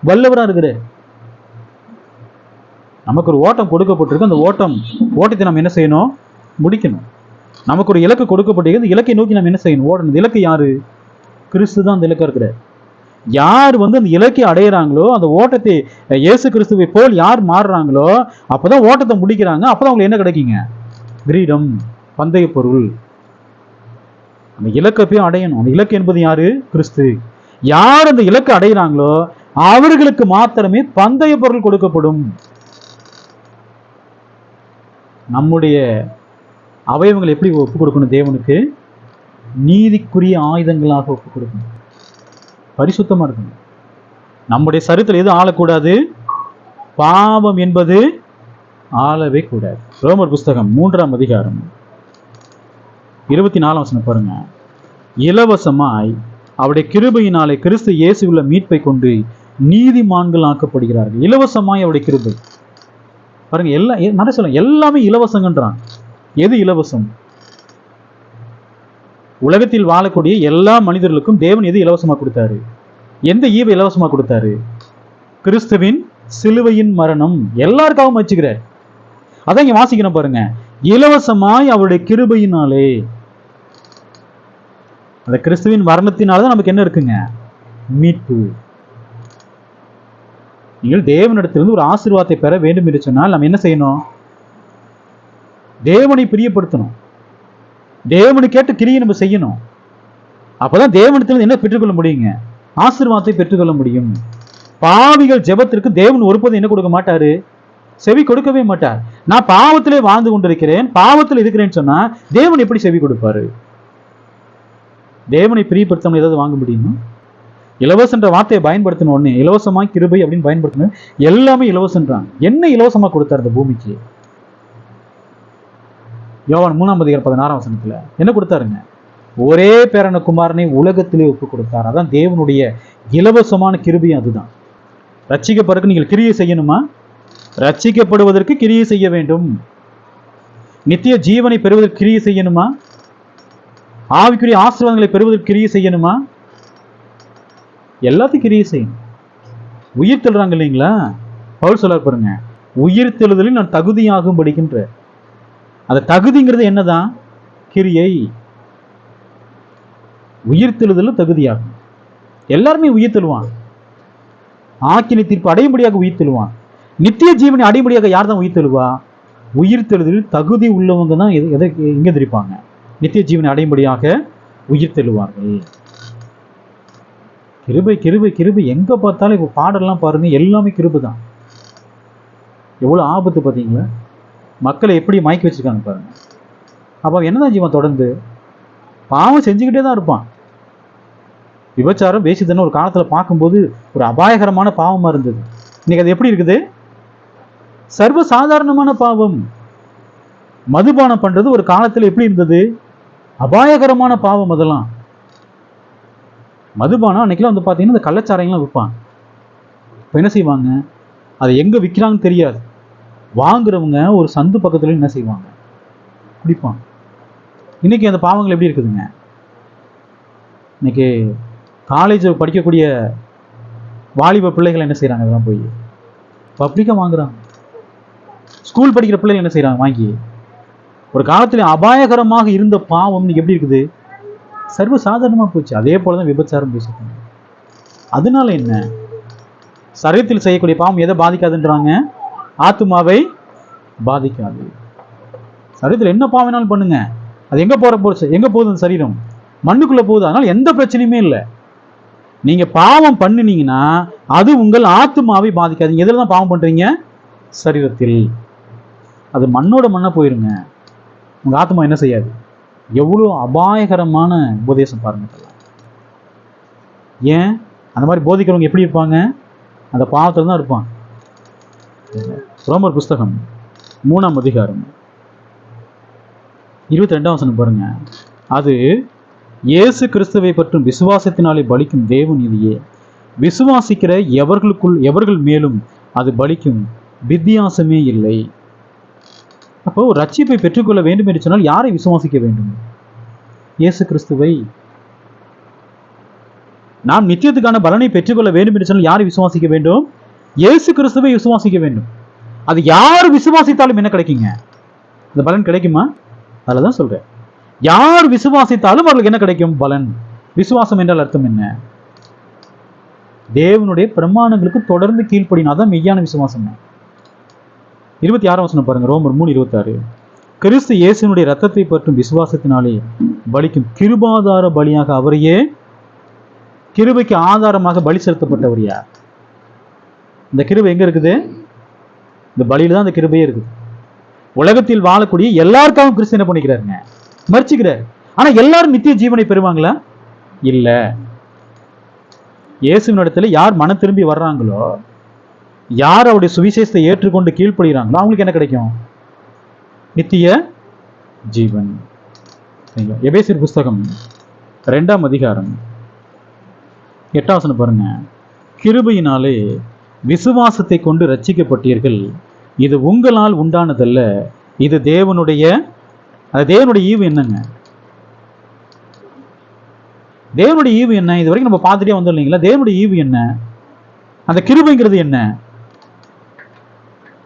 வல்லவரா இருக்கிறார். நமக்கு ஒரு ஓட்டம் கொடுக்கப்பட்டிருக்கு. அந்த ஓட்டத்தை நம்ம என்ன செய்யணும்? முடிக்கணும். நமக்கு ஒரு இலக்கு கொடுக்கப்பட்டிருக்கு. இலக்கை நோக்கி நம்ம என்ன செய்யணும்? ஓடணும். இலக்கு யாரு? கிறிஸ்து தான் அந்த இலக்கா இருக்கிறார். யார் அந்த இலக்கை அடையிறாங்களோ, அந்த ஓட்டத்தை இயேசு கிறிஸ்துவை போல் யார் மாறுறாங்களோ அப்பதான் ஓட்டத்தை முடிக்கிறாங்க. அப்பதான் அவங்களுக்கு என்ன கிடைக்குங்க? கிரீடம், பந்தய பொருள். அந்த இலக்கை போய் அடையணும். அந்த இலக்கு என்பது யாரு? கிறிஸ்து. யார் அந்த இலக்கை அடைகிறாங்களோ அவர்களுக்கு மாத்திரமே பந்தய பொருள் கொடுக்கப்படும். நம்முடைய அவயவங்களை எப்படி ஒப்பு கொடுக்கணும்? தேவனுக்கு நீதிக்குரிய ஆயுதங்களாக ஒப்பு கொடுக்கணும். பரிசுத்தமா இருக்கணும். நம்முடைய சரீரத்தில் எது ஆளக்கூடாது? பாவம் என்பது ஆளவே கூடாது. ரோமர் புஸ்தகம் 3ஆம் அதிகாரம் 24ஆம் வசனம் பாருங்க. இலவசமாய் அவருடைய கிருபையினாலே கிறிஸ்து இயேசுவுள்ள மீட்பை கொண்டு நீதிமான்கள் ஆக்கப்படுகிறார்கள். இலவசமாய் அவருடைய கிருபை பாருங்க. எல்லாம் சொல்ல எல்லாமே இலவசங்கன்றான். எது இலவசம்? உலகத்தில் வாழக்கூடிய எல்லா மனிதர்களுக்கும் தேவன் எது இலவசமா கொடுத்தாரு? எந்த ஈவை இலவசமா கொடுத்தாரு? கிறிஸ்துவின் சிலுவையின் மரணம் எல்லாருக்காகவும் வச்சுக்கிறார். அதான் இங்க வாசிக்கணும் பாருங்க. இலவசமாய் அவருடைய கிருபையினாலே, அந்த கிறிஸ்துவின் மரணத்தினாலதான் நமக்கு என்ன இருக்குங்க? மீட்பு. நீங்கள் தேவனிடத்திலிருந்து ஒரு ஆசீர்வாதத்தை பெற வேண்டும் என்று சொன்னால் நம்ம என்ன செய்யணும்? தேவனை பிரியப்படுத்தணும். தேவனுக்கு கேட்ட கிரியை நம்ம செய்யணும். அப்பதான் தேவனிடத்திலிருந்து என்ன பெற்றுக்கொள்ள முடியுங்க? ஆசீர்வாதத்தை பெற்றுக்கொள்ள முடியும். பாவிகள் ஜெபத்திற்கு தேவன் ஒருபோதும் என்ன கொடுக்க மாட்டாரு? செவி கொடுக்கவே மாட்டார். நான் பாவத்திலே வாழ்ந்து கொண்டிருக்கிறேன், பாவத்தில் இருக்கிறேன்னு சொன்னா தேவன் எப்படி செவி கொடுப்பாரு? தேவனை பிரியப்படுத்த ஏதாவது வாங்க முடியுமா? இலவசன்ற வார்த்தையை பயன்படுத்தின உடனே இலவசமா கிருபை அப்படின்னு பயன்படுத்தின எல்லாமே இலவசன்றாங்க. என்ன இலவசமா கொடுத்தாரு இந்த பூமிக்கு? யோவான் 3ஆம் அதிகாரம் 16ஆம் வசனத்துல என்ன கொடுத்தாருங்க? ஒரே பேரான குமாரனை உலகத்திலே ஒப்பு கொடுத்தார். அதான் தேவனுடைய இலவசமான கிருபை. அதுதான் ரட்சிக்கப்படுறதுக்கு நீங்கள் கிரியை செய்யணுமா? ரட்சிக்கப்படுவதற்கு கிரியை செய்ய வேண்டும். நித்திய ஜீவனை பெறுவதற்கு கிரியை செய்யணுமா? ஆவிக்குரிய ஆசீர்வாதங்களை பெறுவதற்கு கிரியை செய்யணுமா? எல்லாத்தையும் கிரியை செய்யணும். உயிர் தெழுறாங்க இல்லைங்களா? பவுல் சொல்ல பாருங்க, உயிர் தெழுதலில் நான் தகுதியாகும் படிக்கின்ற. அந்த தகுதிங்கிறது என்னதான்? கிரியை. உயிர் தெழுதல் தகுதியாகும். எல்லாருமே உயிர் தெழுவான். ஆக்கினை தீர்ப்பு அடையும்படியாக உயிர் தெழுவான். நித்திய ஜீவனை அடையும்படியாக யார் தான் உயிர் தெழுவா? உயிர் தெழுதலில் தகுதி உள்ளவங்க தான் எங்க தெரிப்பாங்க? நித்திய ஜீவனை அடையும்படியாக உயிர் தெழுவார்கள். கிருபை கிருபை கிருபை. எங்க பார்த்தாலும் இப்ப பாடலாம் பாருங்க, எல்லாமே கிருபை தான். எவ்வளவு ஆபத்து பார்த்தீங்களா? மக்களை எப்படி மயக்கி வச்சிருக்காங்க பாருங்க. அப்ப என்னதான் ஜீவன் தொடர்ந்து பாவம் செஞ்சுக்கிட்டே தான் இருப்பான். விபச்சாரம், வேசித்தனம் ஒரு காலத்துல பார்க்கும்போது ஒரு அபாயகரமான பாவமா இருந்தது. இன்னைக்கு அது எப்படி இருக்குது? சர்வ சாதாரணமான பாவம். மதுபானம் பண்றது ஒரு காலத்துல எப்படி இருந்தது? அபாயகரமான பாவம். அதெல்லாம் மதுபானம் அன்னைக்கெல்லாம் பாத்தீங்கன்னா இந்த கள்ளச்சாரையெல்லாம் விற்பான். இப்ப என்ன செய்வாங்க? அதை எங்க விற்கிறாங்கன்னு தெரியாது. வாங்குறவங்க ஒரு சந்து பக்கத்துல என்ன செய்வாங்க? குடிப்பான். இன்னைக்கு அந்த பாவங்கள் எப்படி இருக்குதுங்க? இன்னைக்கு காலேஜ் படிக்கக்கூடிய வாலிப பிள்ளைகள் என்ன செய்யறாங்க? அதெல்லாம் போய் பப்ளிக்கா வாங்குறாங்க. ஸ்கூல் படிக்கிற பிள்ளைகள் என்ன செய்யறாங்க? வாங்கி. ஒரு காலத்துல அபாயகரமாக இருந்த பாவம் இன்னைக்கு எப்படி இருக்குது? சர்வ சாதாரணமா போச்சு. அதே போலதான் விபச்சாரம் பேசிட்டாங்க. அதனால என்ன? சரீரத்தில் செய்யக்கூடிய பாவம் எதை பாதிக்காதுன்றாங்க? ஆத்துமாவை பாதிக்காது. சரீரத்தில் என்ன பாவனாலும் பண்ணுங்க, அது எங்க போகுது? அந்த சரீரம் மண்ணுக்குள்ள போகுது. அதனால எந்த பிரச்சனையுமே இல்லை. நீங்க பாவம் பண்ணினீங்கன்னா அது உங்கள் ஆத்துமாவை பாதிக்காதீங்க. எதுல தான் பாவம் பண்றீங்க? சரீரத்தில். அது மண்ணோட மண்ணா போயிருங்க, உங்க ஆத்மா என்ன செய்யாது. எவ்வளவு அபாயகரமான உபதேசம் பாருங்க. ஏன் அந்த மாதிரி போதிக்கிறவங்க எப்படி இருப்பாங்க? அந்த பாவத்துல தான் இருப்பான். ரோமர் புஸ்தகம் 3ஆம் அதிகாரம் 22ஆம் வசனம் பாருங்க. அது இயேசு கிறிஸ்துவை பற்றும் விசுவாசத்தினாலே பலிக்கும் தேவ நீதியே. விசுவாசிக்கிற எவர்கள் மேலும் அது பலிக்கும், வித்தியாசமே இல்லை. அப்போ ரட்சிப்பை பெற்றுக்கொள்ள வேண்டும் என்று சொன்னால் யாரை விசுவாசிக்க வேண்டும்? இயேசு கிறிஸ்துவை. நாம் நித்தியத்துக்கான பலனை பெற்றுக்கொள்ள வேண்டும் என்று சொன்னால் யாரை விசுவாசிக்க வேண்டும்? இயேசு கிறிஸ்துவை விசுவாசிக்க வேண்டும். அது யார் விசுவாசித்தாலும் என்ன கிடைக்குங்க? அந்த பலன் கிடைக்குமா? அதுலதான் சொல்றேன். யார் விசுவாசித்தாலும் அவர்களுக்கு என்ன கிடைக்கும்? பலன். விசுவாசம் என்றால் அர்த்தம் என்ன? தேவனுடைய பிரமாணங்களுக்கு தொடர்ந்து கீழ்ப்படினா தான் மெய்யான விசுவாசம். 26ஆம் வசனம் பாருங்க, ரோமர் 3:26. கிறிஸ்து இயேசுனுடைய ரத்தத்தை பற்றும் விசுவாசத்தினாலே பலிக்கும் கிருபாதார பலியாக அவரையே, கிருபைக்கு ஆதாரமாக பலி செலுத்தப்பட்டவர் யார்? இந்த கிருபை எங்க இருக்குது? இந்த பலியில தான் அந்த கிருபையே இருக்குது. உலகத்தில் வாழக்கூடிய எல்லாருக்காகவும் கிறிஸ்து என்ன பண்ணிக்கிறாருங்க? மரிச்சுக்கிறார். ஆனா எல்லாரும் நித்திய ஜீவனை பெறுவாங்களா? இல்ல. இயேசுவின் இடத்துல யார் மனம் திரும்பி வர்றாங்களோ, யார் அவருடைய சுவிசேஷத்தை ஏற்றுக்கொண்டு கீழ்ப்படுகிறாங்களோ அவங்களுக்கு என்ன கிடைக்கும்? நித்திய ஜீவன். எபேசியர் புஸ்தகம் 2ஆம் அதிகாரம் 8ஆம் வசனம் பாருங்க. கிருபையினாலே விசுவாசத்தை கொண்டு ரட்சிக்கப்பட்டீர்கள், இது உங்களால் உண்டானதல்ல, இது தேவனுடைய. தேவனுடைய ஈவு என்னங்க? தேவனுடைய ஈவு என்ன? இது வரைக்கும் நம்ம பார்த்துட்டே வந்தோம் இல்லைங்களா? தேவனுடைய ஈவு என்ன? அந்த கிருபைங்கிறது என்ன?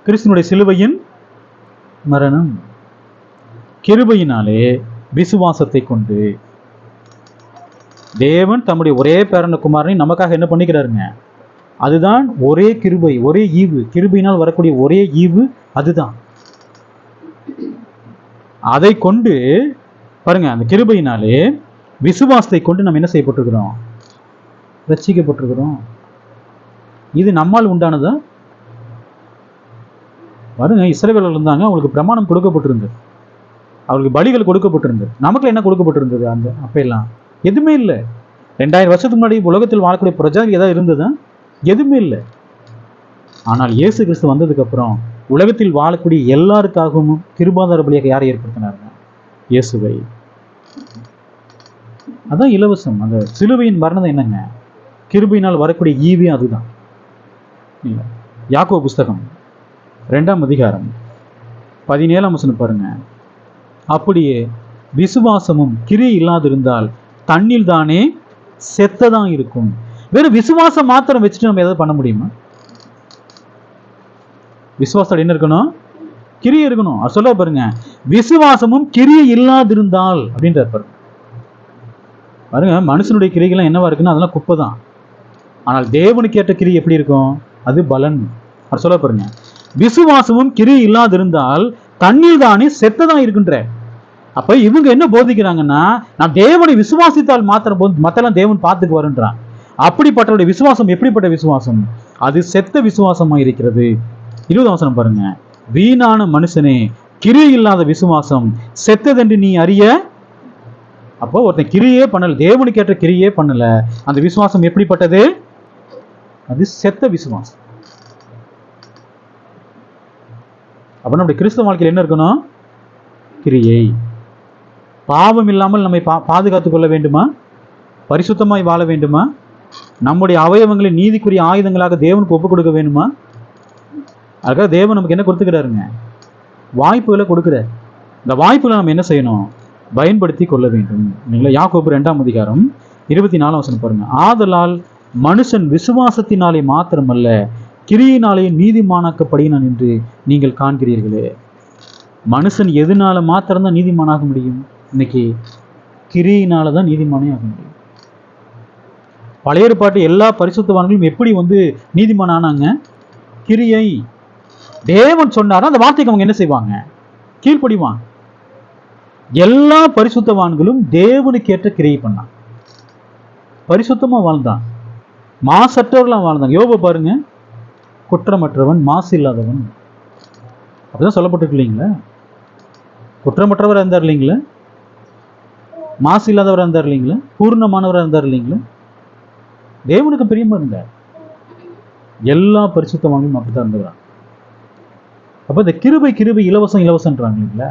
கிறிஸ்துனுடைய சிலுவையின் மரணம். கிருபையினாலே விசுவாசத்தை கொண்டு தேவன் தம்முடைய ஒரே பேரன குமாரனை நமக்காக என்ன பண்ணிக்கிறாருங்க? அதுதான் ஒரே கிருபை, ஒரே ஈவு. கிருபையினால் வரக்கூடிய ஒரே ஈவு அதுதான். அதை கொண்டு பாருங்க, அந்த கிருபையினாலே விசுவாசத்தை கொண்டு நம்ம என்ன செய்யப்பட்டிருக்கிறோம்? ரட்சிக்கப்பட்டிருக்கிறோம். இது நம்மால் உண்டானதா? பாருங்க, இஸ்ரவேலர்கள் இருந்தாங்க, அவங்களுக்கு பிரமாணம் கொடுக்கப்பட்டிருந்தது, அவர்களுக்கு பலிகள் கொடுக்கப்பட்டிருந்தது. நமக்கு என்ன கொடுக்கப்பட்டிருந்தது? அந்த அப்ப எல்லாம் எதுவுமே இல்லை. 2000 வருஷத்துக்கு முன்னாடி உலகத்தில் வாழக்கூடிய பிரஜாதி ஏதாவது இருந்ததா? எதுவுமே இல்லை. ஆனால் இயேசு கிறிஸ்து வந்ததுக்கு அப்புறம் உலகத்தில் வாழக்கூடிய எல்லாருக்காகவும் கிருபாதார பலியாக யாரை ஏற்படுத்தினாருங்க? இயேசுவை. அதான் இலவசம். அந்த சிலுவையின் மரணம் என்னங்க? கிருபையினால் வரக்கூடிய ஈவே அதுதான். இல்லை. யாக்கோபு புஸ்தகம் 2ஆம் அதிகாரம் 17ஆம் வசனம் பாருங்க. அப்படியே விசுவாசமும் கிரியை இல்லாதிருந்தால் தண்ணில் தானே செத்ததான் இருக்கும். வெறும் விசுவாசம் மாத்திரம் வச்சுட்டு நம்ம எதாவது பண்ண முடியுமா? விசுவாசம் என்ன இருக்கணும்? கிரியை இருக்கணும். அது சொல்ல பாருங்க, விசுவாசமும் கிரியை இல்லாதிருந்தால் அப்படின்ற பாருங்க. மனுஷனுடைய கிரிகள்லாம் என்னவா இருக்குன்னா அதெல்லாம் குப்பை தான். ஆனால் தேவனுக்கு ஏற்ற கிரி எப்படி இருக்கும்? அது பலன். அது சொல்ல பாருங்க, விசுவாசமும் கிரியை இல்லாதிருந்தால் தண்ணீர் தானே செத்ததான் இருக்கின்ற. அப்ப இவங்க என்ன போதிக்கிறாங்கன்னா, நான் தேவனை விசுவாசித்தால் மாத்திரம் போதும், மத்தெல்லாம் தேவன் பார்த்துக்கு வருன்றான். அப்படிப்பட்டவருடைய விசுவாசம் எப்படிப்பட்ட விசுவாசம்? அது செத்த விசுவாசமா இருக்கிறது. 20ஆம் வசனம் பாருங்க. வீணான மனுஷனே, கிரியை இல்லாத விசுவாசம் செத்ததென்று நீ அறிய. அப்போ ஒருத்தன் கிரியே பண்ணல, தேவனுக்கு ஏற்ற கிரியே பண்ணல, அந்த விசுவாசம் எப்படிப்பட்டது? அது செத்த விசுவாசம். அப்ப நம்முடைய கிறிஸ்தவ வாழ்க்கையில் என்ன இருக்கணும்? கிரியை. பாவம் இல்லாமல் நம்மை பாதுகாத்துக் கொள்ள வேண்டுமா? பரிசுத்தமாய் வாழ வேண்டுமா? நம்முடைய அவயவங்களை நீதிக்குரிய ஆயுதங்களாக தேவனுக்கு ஒப்புக் கொடுக்க வேண்டுமா? அதுக்காக தேவன் நமக்கு என்ன கொடுத்துக்கிறாருங்க? வாய்ப்புகளை கொடுக்கிறார். இந்த வாய்ப்புகளை நம்ம என்ன செய்யணும்? பயன்படுத்தி கொள்ள வேண்டும். இல்லைங்களா? யாக்கோபு 2ஆம் அதிகாரம் 24ஆம் வசனம் பாருங்க. ஆதலால் மனுஷன் விசுவாசத்தினாலே மாத்திரமல்ல, கிரியினாலே நீதிமானாக்கப்படுகிறான் என்று நீங்கள் காண்கிறீர்களே. மனுஷன் எதனால மாத்திரம்தான் நீதிமானாக முடியும்? இன்னைக்கு கிரியினால தான் நீதிமானே ஆக முடியும். பழைய ஏற்பாட்டு எல்லா பரிசுத்தவான்களும் எப்படி நீதிமான் ஆனாங்க? கிரியை. தேவன் சொன்னாரா அந்த வார்த்தைக்கு அவங்க என்ன செய்வாங்க? கீழ்ப்படிவாங்க. எல்லா பரிசுத்தவான்களும் தேவனுக்கு ஏற்ற கிரியை பண்ணான், பரிசுத்தமா வாழ்ந்தான். மாசற்றவர்களாக வாழ்ந்தாங்க. யோபு பாருங்க, குற்றமற்றவன், மாசு இல்லாதவன், அப்படிதான் சொல்லப்பட்டிருக்கு இல்லைங்களா? குற்றமற்றவர் இருந்தார் இல்லைங்களா? மாசு இல்லாதவராக இருந்தார் இல்லைங்களா? பூர்ணமானவராக இருந்தார் இல்லைங்களா? தேவனுக்கு பிரியமா இருந்தார். எல்லா பரிசுத்தவான்களும் அப்படித்தான் இருந்துகிறான். அப்ப இந்த கிருபை இலவசம் இலவசம்ன்றாங்க இல்லைங்களா?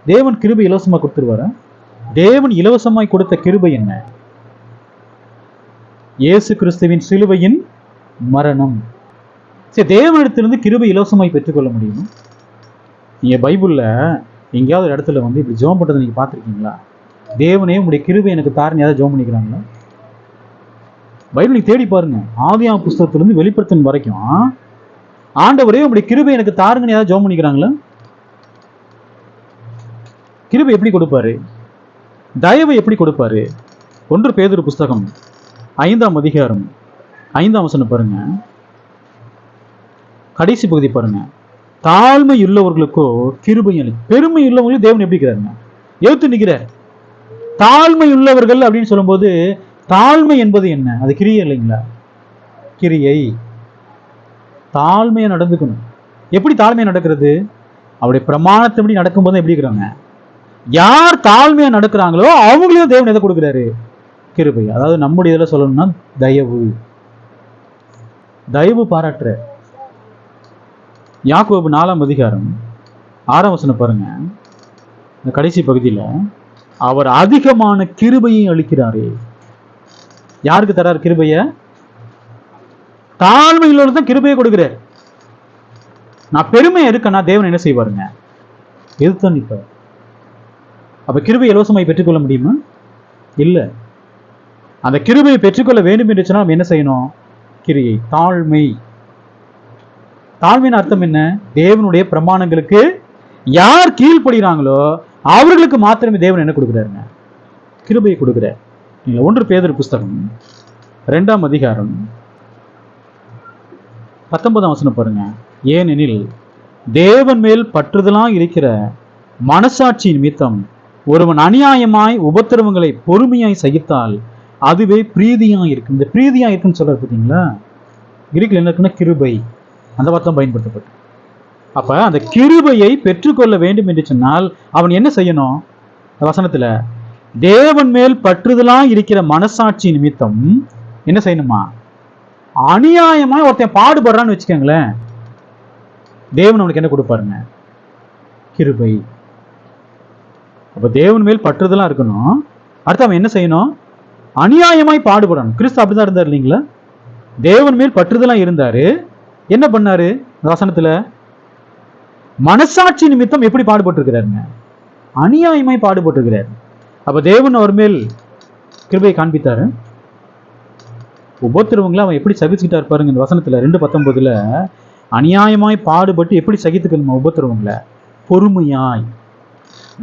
தேவன் கிருபை இலவசமா கொடுத்துருவாரா? தேவன் இலவசமாய் கொடுத்த கிருபை என்ன? இயேசு கிறிஸ்துவின் சிலுவையின் மரணம். சரி, தேவனிடத்திலிருந்து கிருபை இலவசமாய் பெற்றுக்கொள்ள முடியுமா? நீங்க பைபிள்ல எங்கேயாவது ஒரு இடத்துல வந்து இப்படி ஜெபம் பண்றதை நீங்க பார்த்துருக்கீங்களா? தேவனே உங்களுடைய கிருபை எனக்கு தாருன்னு ஏதாவது ஜெபம் பண்ணிக்கிறாங்களா? பைபிள் நீங்க தேடி பாருங்க. ஆதியாகம புஸ்தகத்திலிருந்து வெளிப்படுத்தின வரைக்கும் ஆண்டவரே உங்களுடைய கிருபை எனக்கு தாருங்கன்னு ஏதாவது ஜெபம் பண்ணிக்கிறாங்களா? கிருபை எப்படி கொடுப்பாரு? தயவு எப்படி கொடுப்பாரு? 1 பேதுரு புஸ்தகம் 5ஆம் அதிகாரம் 5ஆம் வசனம் பாருங்க. கடைசி பகுதி பாருங்க. தாழ்மை உள்ளவர்களுக்கோ கிருபை அளி. பெருமை உள்ளவங்களும் தேவன் எப்படி இருக்கிறாருங்க? எழுத்து நிற்கிறார். தாழ்மை உள்ளவர்கள் அப்படின்னு சொல்லும்போது தாழ்மை என்பது என்ன? அது கிரியை இல்லைங்களா? கிரியை. தாழ்மையை நடந்துக்கணும். எப்படி தாழ்மையா நடக்கிறது? அவருடைய பிரமாணத்தின்படி நடக்கும்போது எப்படி இருக்கிறாங்க? யார் தாழ்மையா நடக்கிறாங்களோ அவங்களையும் தேவன் எதை கொடுக்கிறாரு? கிருபை. அதாவது நம்முடைய இதில் சொல்லணும்னா தயவு. தயவு பாராட்டுற. யாக்கோபு 4ஆம் அதிகாரம் 6ஆம் வசனம் பாருங்க. இந்த கடைசி பகுதியில் அவர் அதிகமான கிருபையை அளிக்கிறாரே. யாருக்கு தராரு கிருபைய? தாழ்மையிலோடு தான் கிருபையை கொடுக்கிறார். நான் பெருமை இருக்கேன்னா தேவன் என்ன செய்வாருங்க? எதுதான் நிற்பார். அப்ப கிருபை இலவசமாய் பெற்றுக்கொள்ள முடியுமா? இல்ல. அந்த கிருபையை பெற்றுக்கொள்ள வேண்டும் என்று சொன்னால் நம்ம என்ன செய்யணும்? கிரியை, தாழ்மை. தாழ்மையின் அர்த்தம் என்ன? தேவனுடைய பிரமாணங்களுக்கு யார் கீழ்ப்படுகிறாங்களோ அவர்களுக்கு மாத்திரமே தேவன் என்ன கொடுக்கிறாருங்க? கிருபையை கொடுக்கிறார். 1 பேதுரு புஸ்தகம் 2ஆம் அதிகாரம் 19ஆம் வசனம் பாருங்க. ஏனெனில் தேவன் மேல் பற்றுதலாய் இருக்கிற மனசாட்சி நிமித்தம் ஒருவன் அநியாயமாய் உபத்திரவங்களை பொறுமையாய் சகித்தால் அதுவே பிரீதியாய் இருக்கும். இந்த பிரீதியாய் இருக்குன்னு சொல்றாரு பார்த்தீங்களா? கிரீக்கில் என்ன இருக்குன்னா கிருபை. அந்த வார்த்தை பயன்படுத்தப்பட்டு. அப்ப அந்த கிருபையை பெற்றுக்கொள்ள வேண்டும் என்று சொன்னால் அவன் என்ன செய்யணும்? வசனத்துல தேவன் மேல் பற்றுதலாய் இருக்கிற மனசாட்சி நிமித்தம் என்ன செய்யணுமா? அநியாயமாய் ஒருத்தன் பாடுபடுறான்னு வச்சுக்கோங்களேன், தேவன் அவனுக்கு என்ன கொடுப்பாருங்க? கிருபை. அப்ப தேவன் மேல் பற்றுதலா இருக்கணும். அடுத்து அவன் என்ன செய்யணும்? அநியாயமாய் பாடுபடணும். கிறிஸ்து அப்படிதான் இருந்தார் இல்லைங்களா? தேவன் மேல் பற்றுதலா இருந்தாரு. என்ன பண்ணாரு? வசனத்துல மனசாட்சி நிமித்தம் எப்படி பாடுபட்டு இருக்கிறாருங்க? அநியாயமாய் பாடுபட்டு இருக்கிறார். அப்ப தேவன் அவர் மேல் கிருபையை காண்பித்தாரு. உபத்திரவங்களை அவன் எப்படி சகிச்சுக்கிட்டார் பாருங்க. இந்த வசனத்துல 2:19 அநியாயமாய் பாடுபட்டு எப்படி சகித்துக்கணுமா உபத்திரவங்களை? பொறுமையாய்.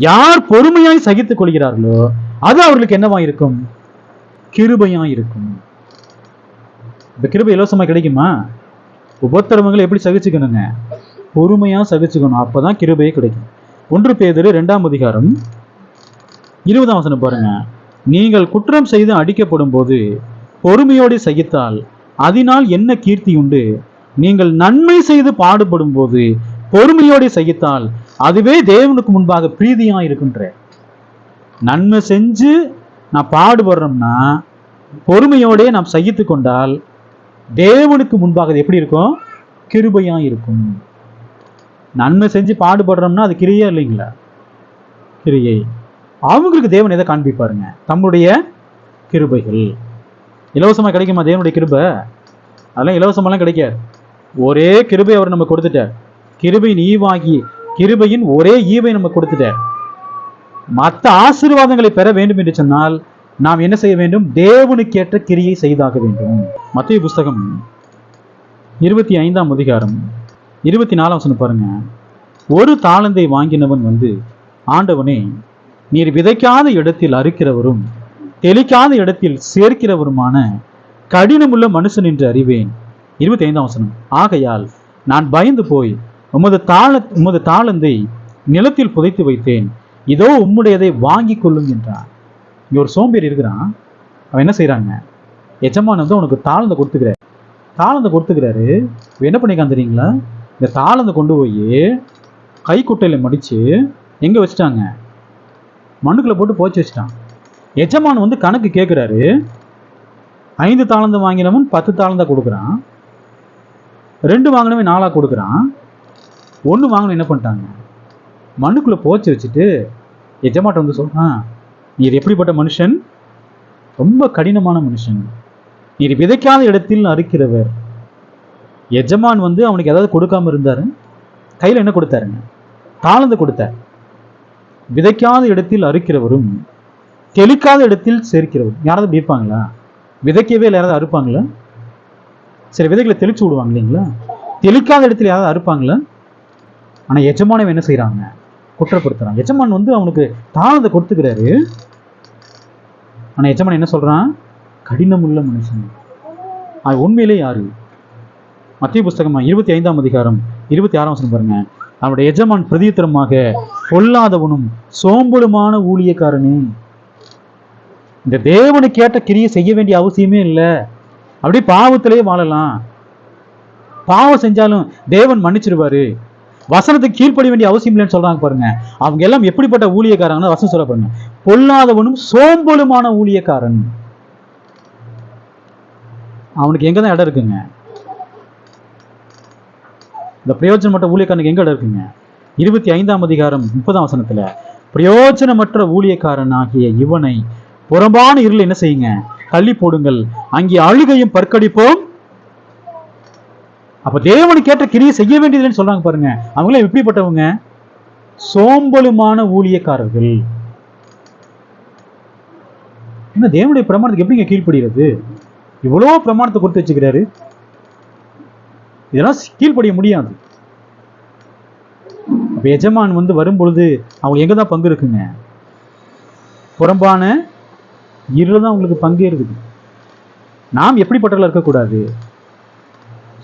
யார் பொறுமையாய் சகித்துக் கொள்கிறார்களோ அது அவர்களுக்கு என்னவா இருக்கும்? கிருபையாய் இருக்கும். இந்த கிருபை இலவசமா கிடைக்குமா? உபத்திரவங்களை எப்படி சகிச்சுக்கணுங்க? பொறுமையா சகிச்சுக்கணும். அப்பதான் கிருபையே கிடைக்கும். 1 பேதுரு 2ஆம் அதிகாரம் 20ஆம் வசனம் பாருங்க. நீங்கள் குற்றம் செய்து அடிக்கப்படும் போது பொறுமையோடு சகித்தால் அதனால் என்ன கீர்த்தி உண்டு? நீங்கள் நன்மை செய்து பாடுபடும் போது பொறுமையோடு சகித்தால் அதுவே தேவனுக்கு முன்பாக பிரீதியா இருக்குன்ற. நன்மை செஞ்சு நான் பாடுபடுறோம்னா பொறுமையோட நாம் சகித்து கொண்டால் தேவனுக்கு முன்பாக அது எப்படி இருக்கும்? கிருபையா இருக்கும். நன்மை செஞ்சு பாடுபடுறோம்னா அது கிரியா இல்லைங்களா? கிரியை. அவங்களுக்கு தேவன் எதை காண்பிப்பாருங்க? தம்முடைய கிருபைகள். இலவசமா கிடைக்குமா தேவனுடைய கிருபை? அதெல்லாம் இலவசமெல்லாம் கிடைக்காது. ஒரே கிருபை அவர் நம்ம கொடுத்துட்டார். கிருபையின் ஈவாகி கிருபையின் ஒரே ஈவை நம்ம கொடுத்துட்டார். மற்ற ஆசீர்வாதங்களை பெற வேண்டும் என்று சொன்னால் நாம் என்ன செய்ய வேண்டும்? தேவனுக்கேற்ற கிரியை செய்தாக வேண்டும். மத்தேயு புஸ்தகம் 25ஆம் அதிகாரம் 24ஆம் வசனம் பாருங்க. ஒரு தாளந்தை வாங்கினவன் வந்து, ஆண்டவனே, நீர் விதைக்காத இடத்தில் அறுக்கிறவரும் தெளிக்காத இடத்தில் சேர்க்கிறவருமான கடினமுள்ள மனுஷன் என்று அறிவேன். 25ஆம் வசனம். ஆகையால் நான் பயந்து போய் உமது தாளந்தை நிலத்தில் புதைத்து வைத்தேன். இதோ உம்முடையதை வாங்கி கொள்ளும் என்றான். இங்க ஒரு சோம்பேறி இருக்கிறான். அவன் என்ன செய்யறாங்க? எஜமான் வந்து உனக்கு தாளந்தை கொடுத்துக்கிறாரு. என்ன பண்ணிக்கான் தெரியுங்களா? இந்த தாளந்தை கொண்டு போய் கைக்குட்டையில் மடித்து எங்கே வச்சுட்டாங்க? மண்ணுக்குள்ளே போட்டு போச்சு வச்சுட்டான். எஜமான் வந்து கணக்கு கேட்குறாரு. 5 தாளந்தம் வாங்கினவன் 10 தாளந்தா கொடுக்குறான். 2 வாங்கினவன் 4 கொடுக்குறான். 1 வாங்கின என்ன பண்ணிட்டாங்க? மண்ணுக்குள்ளே போச்சு வச்சுட்டு எஜமாட்ட வந்து சொல்றான், நீர் எப்படிப்பட்ட மனுஷன்? ரொம்ப கடினமான மனுஷன். நீர் விதைக்காத இடத்தில் அறுக்கிறவர். எஜமான் வந்து அவனுக்கு ஏதாவது கொடுக்காம இருந்தாரு? கையில் என்ன கொடுத்தாருங்க? தாளந்து கொடுத்தார். விதைக்காத இடத்தில் அறுக்கிறவரும் தெளிக்காத இடத்தில் சேர்க்கிறவரும். யாராவது பிடிப்பாங்களா? விதைக்கவே இல்லை, யாராவது அறுப்பாங்களா? சரி, விதைகளை தெளிச்சு விடுவாங்க இல்லைங்களா? தெளிக்காத இடத்துல யாராவது அறுப்பாங்களா? ஆனால் எஜமானம் என்ன செய்யறாங்க? குற்றப்படுத்துறாங்க. எஜமான் வந்து அவனுக்கு தாளந்தை கொடுத்துக்கிறாரு. ஆனால் எஜமான் என்ன சொல்றான்? கடினம் உள்ள மனுஷன். அது உண்மையிலே யாரு? மத்திய புஸ்தகமா 25ஆம் அதிகாரம் 26ஆம் வசனம் பாருங்க. அவனுடைய எஜமான் பிரதியுத்தரமாக, பொல்லாதவனும் சோம்பலுமான ஊழியக்காரனே. இந்த தேவனை கேட்ட கிரியை செய்ய வேண்டிய அவசியமே இல்லை. அப்படியே பாவத்திலேயே வாழலாம். பாவம் செஞ்சாலும் தேவன் மன்னிச்சிருவாரு. வசனத்துக்கு கீழ்ப்படிய வேண்டிய அவசியம் இல்லைன்னு சொல்றாங்க பாருங்க. அவங்க எல்லாம் எப்படிப்பட்ட ஊழியக்காரங்க? வசனம் சொல்ல பாருங்க. பொல்லாதவனும் சோம்பலுமான ஊழியக்காரன். அவனுக்கு எங்கதான் இடம் இருக்குங்க? இந்த பிரயோஜனமற்ற ஊழியக்காரனுக்கு எங்க இடம் இருக்குங்க? 25ஆம் அதிகாரம் 30ஆம் வசனத்துல, பிரயோஜனமற்ற ஊழியக்காரன் ஆகிய இவனை புறம்பான இருள் என்ன செய்யுங்க? தள்ளி போடுங்கள், அங்கே அழுகையும் பற்கடிப்போம். அப்ப தேவனுக்கு ஏற்ற கிரியை செய்ய வேண்டியதுன்னு சொல்றாங்க பாருங்க. அவங்களே எப்படிப்பட்டவங்க? சோம்பலுமான ஊழியக்காரர்கள். என்ன தேவனுடைய பிரமாணத்துக்கு எப்படிங்க கீழ்ப்படுகிறது? இவ்வளவு பிரமாணத்தை கொடுத்து வச்சுக்கிறாரு. இதெல்லாம் கீழ்ப்படிய முடியாது. அப்ப எஜமான் வந்து வரும்பொழுது அவங்க எங்கதான் பங்கு இருக்குங்க? புறம்பான இருள் தான் உங்களுக்கு பங்கு இருக்குது. நாம் எப்படிப்பட்டவர்களா இருக்கக்கூடாது?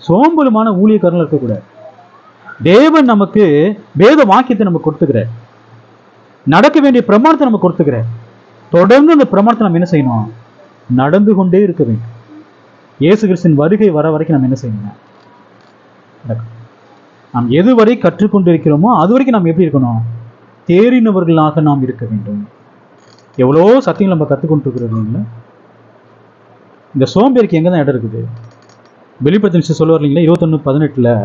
சோம்பலுமான ஊழியக்காரர்கள் இருக்கக்கூடாது. தேவன் நமக்கு வேத வாக்கியத்தை நம்ம கொடுத்துக்கிறார். நடக்க வேண்டிய பிரமாணத்தை நம்ம கொடுத்துக்கிறார். தொடர்ந்து அந்த பிரமாணத்தை நம்ம என்ன செய்யணும்? நடந்து கொண்டே இருக்க வேண்டும். இயேசு கிறிஸ்துவின் வருகை வர வரைக்கும் நம்ம என்ன செய்யணும்? நாம் எதுவரை கற்றுக்கொண்டிருக்கிறோமோ அது வரைக்கும் நாம் எப்படி இருக்கணும்? தேறினவர்களாக நாம் இருக்க வேண்டும். எவ்வளோ சத்தியங்கள் நம்ம கற்றுக்கொண்டு இருக்கிறோம். இந்த சோம்பேறிக்கு எங்கே தான் இடம் இருக்குது? வெளிப்படுத்த சொல்லுவார் இல்லைங்களா 21:18.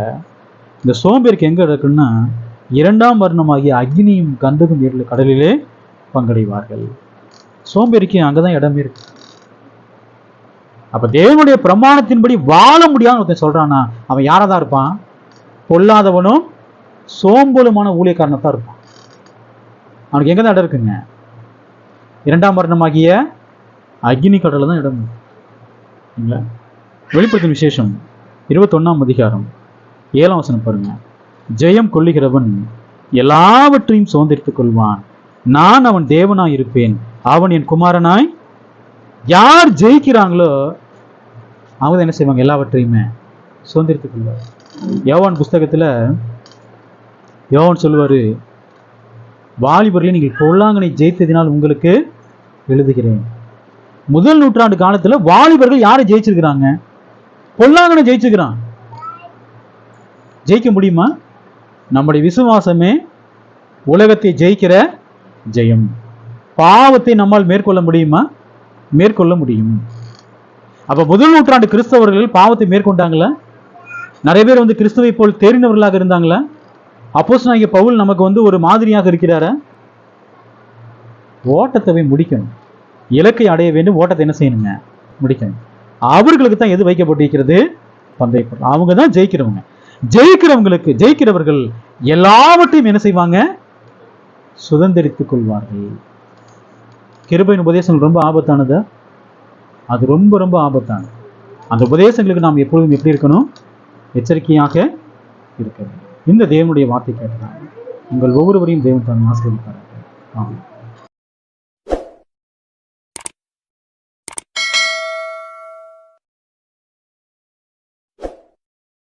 இந்த சோம்பேறிக்கு எங்கே இருக்குன்னா, 2ஆம் வர்ணமாகிய அக்னியும் கந்தகும் கடலிலே பங்கடைவார்கள். சோம்பேறிக்கு அங்கதான் இடமே இருக்கு. அப்ப தேவனுடைய பிரமாணத்தின்படி வாழ முடியாதுன்னு ஒருத்தன் சொல்றானா, அவன் யாராதான் இருப்பான்? பொல்லாதவனும் சோம்பலுமான ஊழியக்காரனத்தான் இருப்பான். அவனுக்கு எங்கதான் இடம் இருக்குங்க? 2ஆம் வர்ணமாகிய அக்னி கடல தான் இடம். வெளிப்படுத்தும் விசேஷம் 21ஆம் அதிகாரம் 7ஆம் வசனம் பாருங்க. ஜெயம் கொள்ளுகிறவன் எல்லாவற்றையும் சுதந்திரித்துக் கொள்வான். நான் அவன் தேவனாய் இருப்பேன், அவன் என் குமாரனாய். யார் ஜெயிக்கிறாங்களோ அவங்க என்ன செய்வாங்க? எல்லாவற்றையுமே சுதந்திரித்துக் கொள்வார். யோவான் புஸ்தகத்துல யோவான் சொல்லுவாரு, வாலிபர்களே நீங்கள் பொல்லாங்கனை ஜெயித்ததினால் உங்களுக்கு எழுதுகிறேன். முதல் நூற்றாண்டு காலத்துல வாலிபர்கள் யாரை ஜெயிச்சிருக்கிறாங்க? பொல்லாங்கனை ஜெயிச்சிருக்கிறான். ஜெயிக்க முடியுமா? நம்முடைய விசுவாசமே உலகத்தை ஜெயிக்கிற ஜெயம். பாவத்தை நம்மால் மேற்கொள்ள முடியுமா? மேற்கொள்ள முடியும். அப்ப முதல் நூற்றாண்டு கிறிஸ்தவர்கள் பாவத்தை மேற்கொண்டாங்களா? நிறைய பேர் வந்து கிறிஸ்துவை போல் தேறினவர்களாக இருந்தாங்களா? அப்போஸ்தலனாகிய பவுல் நமக்கு வந்து ஒரு மாதிரியாக இருக்கிறாரா? ஓட்டத்தை முடிக்கணும், இலக்கை அடைய வேண்டும். ஓட்டத்தை என்ன செய்யணுங்க? முடிக்கணும். அவர்களுக்கு தான் எது வைக்கப்பட்டிருக்கிறது? பந்தய பொருள். அவங்க தான் ஜெயிக்கிறவங்க. ஜெயிக்கிறவர்கள் எல்லாவற்றையும் என்ன செய்வாங்க? சுதந்திரித்துக் கொள்வார்கள். கிருபையின் உபதேசங்கள் ரொம்ப ஆபத்தானதா? அது ரொம்ப ரொம்ப ஆபத்தானது. அந்த உபதேசங்களுக்கு நாம் எப்பொழுதும் எப்படி இருக்கணும்? எச்சரிக்கையாக இருக்க வேண்டும். இந்த தேவனுடைய வார்த்தை கேட்டால் உங்கள் ஒவ்வொருவரையும் தேவன் தான் ஆசீர்வதிப்பார். ஆமாம்.